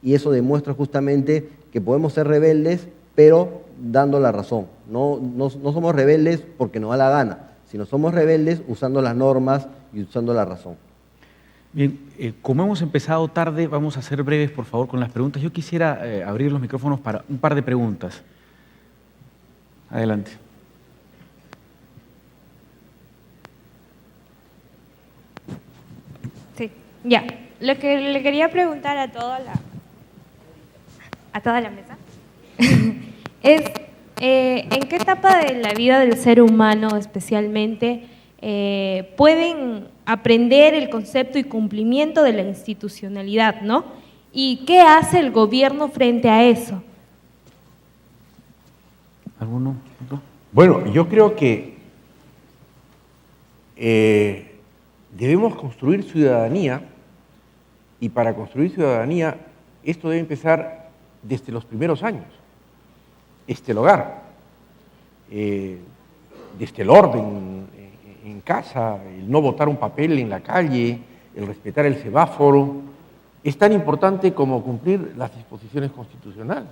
y eso demuestra justamente que podemos ser rebeldes, pero dando la razón. No somos rebeldes porque nos da la gana, sino somos rebeldes usando las normas y usando la razón. Bien, como hemos empezado tarde, vamos a ser breves, por favor, con las preguntas. Yo quisiera abrir los micrófonos para un par de preguntas. Adelante. Sí, ya. Lo que le quería preguntar a toda la mesa es ¿en qué etapa de la vida del ser humano especialmente pueden aprender el concepto y cumplimiento de la institucionalidad, ¿no? ¿Y qué hace el gobierno frente a eso? ¿Alguno? ¿Otro? Bueno, yo creo que debemos construir ciudadanía, y para construir ciudadanía esto debe empezar desde los primeros años, desde el hogar, desde el orden en casa, el no botar un papel en la calle, el respetar el semáforo, es tan importante como cumplir las disposiciones constitucionales.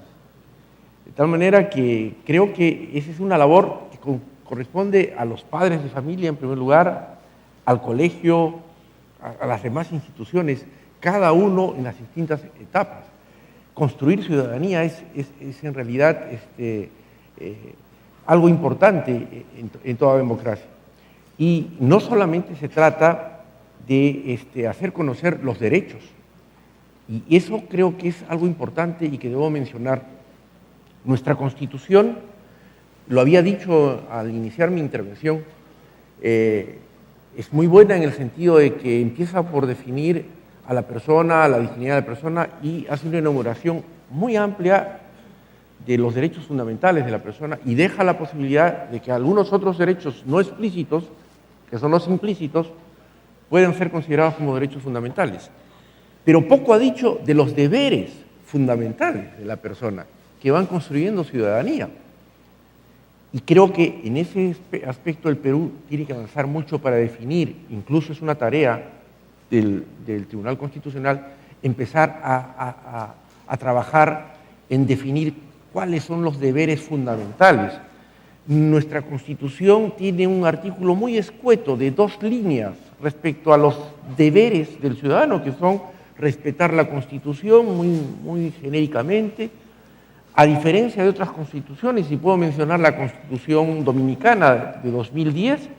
De tal manera que creo que esa es una labor que corresponde a los padres de familia en primer lugar, al colegio, a las demás instituciones, cada uno en las distintas etapas. Construir ciudadanía es en realidad algo importante en toda democracia. Y no solamente se trata de hacer conocer los derechos, y eso creo que es algo importante y que debo mencionar. Nuestra Constitución, lo había dicho al iniciar mi intervención, es muy buena en el sentido de que empieza por definir a la persona, a la dignidad de la persona, y hace una enumeración muy amplia de los derechos fundamentales de la persona y deja la posibilidad de que algunos otros derechos no explícitos, que son los implícitos, puedan ser considerados como derechos fundamentales. Pero poco ha dicho de los deberes fundamentales de la persona que van construyendo ciudadanía. Y creo que en ese aspecto el Perú tiene que avanzar mucho para definir, incluso es una tarea del Tribunal Constitucional, empezar a trabajar en definir cuáles son los deberes fundamentales. Nuestra Constitución tiene un artículo muy escueto de 2 líneas respecto a los deberes del ciudadano, que son respetar la Constitución muy genéricamente, a diferencia de otras constituciones, y puedo mencionar la Constitución Dominicana de 2010,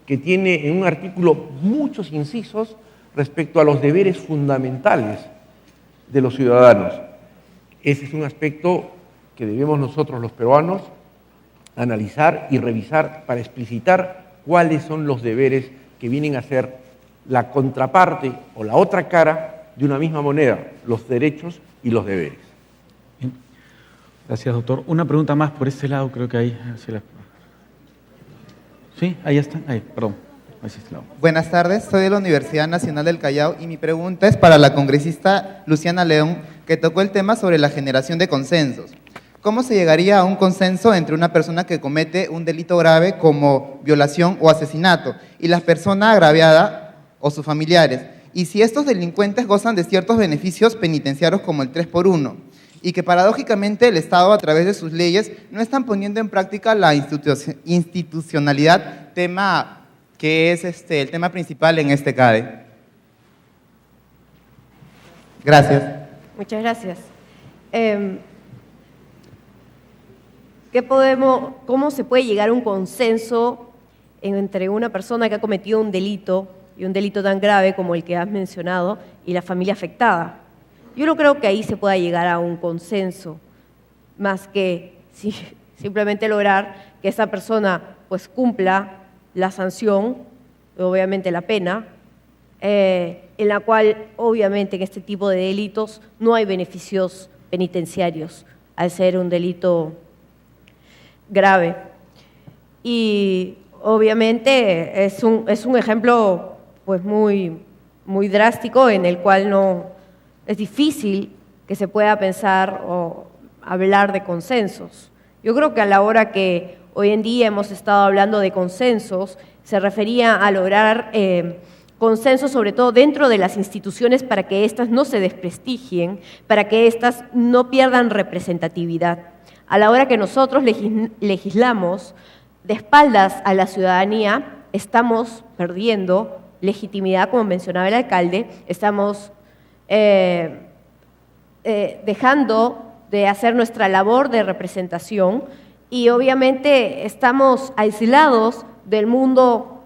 que tiene en un artículo muchos incisos respecto a los deberes fundamentales de los ciudadanos. Ese es un aspecto que debemos nosotros los peruanos analizar y revisar para explicitar cuáles son los deberes que vienen a ser la contraparte o la otra cara de una misma moneda, los derechos y los deberes. Bien. Gracias, doctor. Una pregunta más por este lado, creo que ahí. Sí, ahí está. Ahí, perdón. Buenas tardes, soy de la Universidad Nacional del Callao y mi pregunta es para la congresista Luciana León, que tocó el tema sobre la generación de consensos. ¿Cómo se llegaría a un consenso entre una persona que comete un delito grave como violación o asesinato y la persona agraviada o sus familiares? Y si estos delincuentes gozan de ciertos beneficios penitenciarios como el 3x1, y que paradójicamente el Estado a través de sus leyes no están poniendo en práctica la institucionalidad, tema que es el tema principal en este CADE. Gracias. Muchas gracias. ¿Cómo se puede llegar a un consenso entre una persona que ha cometido un delito, y un delito tan grave como el que has mencionado, y la familia afectada? Yo no creo que ahí se pueda llegar a un consenso, más que simplemente lograr que esa persona pues cumpla la sanción, obviamente la pena, en la cual obviamente en este tipo de delitos no hay beneficios penitenciarios al ser un delito grave. Y obviamente es un ejemplo pues muy drástico, en el cual no es difícil que se pueda pensar o hablar de consensos. Yo creo que a la hora que hoy en día hemos estado hablando de consensos, se refería a lograr consensos sobre todo dentro de las instituciones para que éstas no se desprestigien, para que éstas no pierdan representatividad. A la hora que nosotros legislamos de espaldas a la ciudadanía, estamos perdiendo legitimidad, como mencionaba el alcalde, estamos dejando de hacer nuestra labor de representación y obviamente estamos aislados del mundo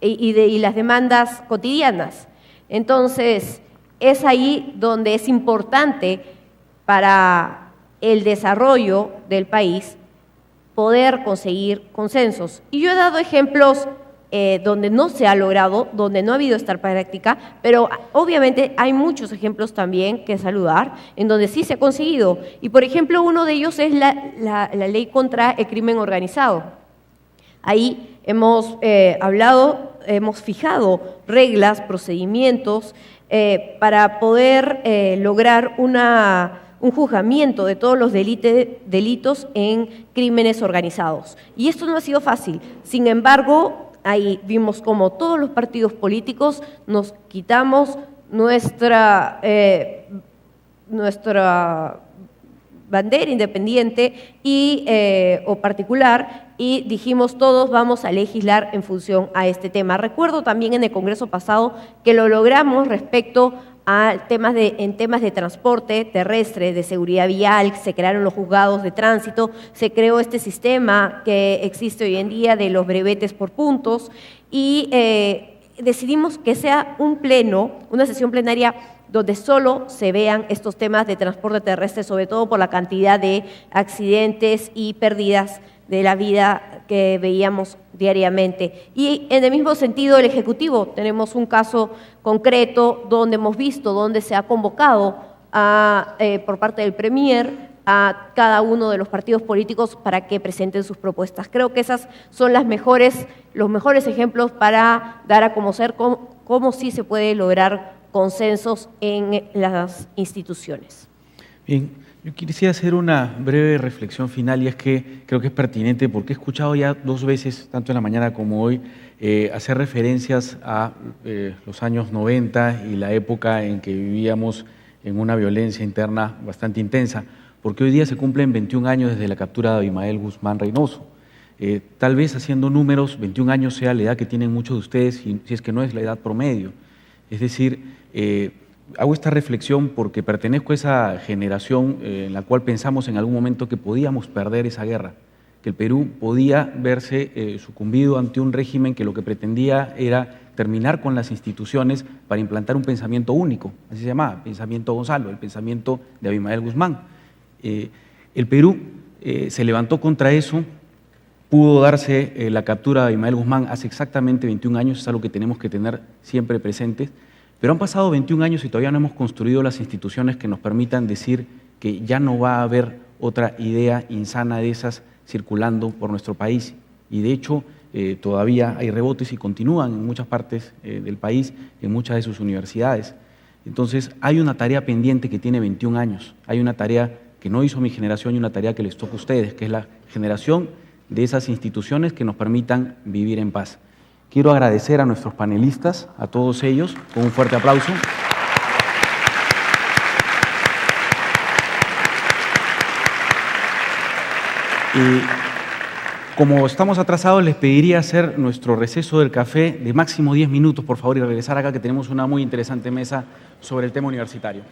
y las demandas cotidianas. Entonces, es ahí donde es importante para el desarrollo del país poder conseguir consensos. Y yo he dado ejemplos donde no se ha logrado, donde no ha habido esta práctica, pero obviamente hay muchos ejemplos también que saludar, en donde sí se ha conseguido. Y por ejemplo, uno de ellos es la ley contra el crimen organizado. Ahí hemos hemos fijado reglas, procedimientos para poder lograr un juzgamiento de todos los delitos en crímenes organizados. Y esto no ha sido fácil. Sin embargo, ahí vimos como todos los partidos políticos nos quitamos nuestra bandera independiente o particular y dijimos todos vamos a legislar en función a este tema. Recuerdo también en el Congreso pasado que lo logramos respecto en temas de transporte terrestre, de seguridad vial, se crearon los juzgados de tránsito, se creó este sistema que existe hoy en día de los brevetes por puntos y decidimos que sea un pleno, una sesión plenaria donde solo se vean estos temas de transporte terrestre, sobre todo por la cantidad de accidentes y pérdidas de la vida que veíamos diariamente. Y en el mismo sentido, el Ejecutivo, tenemos un caso concreto donde hemos visto, donde se ha convocado por parte del Premier a cada uno de los partidos políticos para que presenten sus propuestas. Creo que esas son los mejores ejemplos para dar a conocer cómo sí se puede lograr consensos en las instituciones. Bien. Yo quisiera hacer una breve reflexión final y es que creo que es pertinente porque he escuchado ya 2 veces, tanto en la mañana como hoy, hacer referencias a los años 90 y la época en que vivíamos en una violencia interna bastante intensa, porque hoy día se cumplen 21 años desde la captura de Abimael Guzmán Reynoso. Tal vez haciendo números, 21 años sea la edad que tienen muchos de ustedes, si es que no es la edad promedio. Es decir, hago esta reflexión porque pertenezco a esa generación en la cual pensamos en algún momento que podíamos perder esa guerra, que el Perú podía verse sucumbido ante un régimen que lo que pretendía era terminar con las instituciones para implantar un pensamiento único, así se llamaba, pensamiento Gonzalo, el pensamiento de Abimael Guzmán. El Perú se levantó contra eso pudo darse la captura de Ismael Guzmán hace exactamente 21 años, es algo que tenemos que tener siempre presentes, pero han pasado 21 años y todavía no hemos construido las instituciones que nos permitan decir que ya no va a haber otra idea insana de esas circulando por nuestro país. Y de hecho, todavía hay rebotes y continúan en muchas partes del país, en muchas de sus universidades. Entonces, hay una tarea pendiente que tiene 21 años, hay una tarea que no hizo mi generación y una tarea que les toca a ustedes, que es la generación de esas instituciones que nos permitan vivir en paz. Quiero agradecer a nuestros panelistas, a todos ellos, con un fuerte aplauso. Como estamos atrasados, les pediría hacer nuestro receso del café de máximo 10 minutos, por favor, y regresar acá, que tenemos una muy interesante mesa sobre el tema universitario.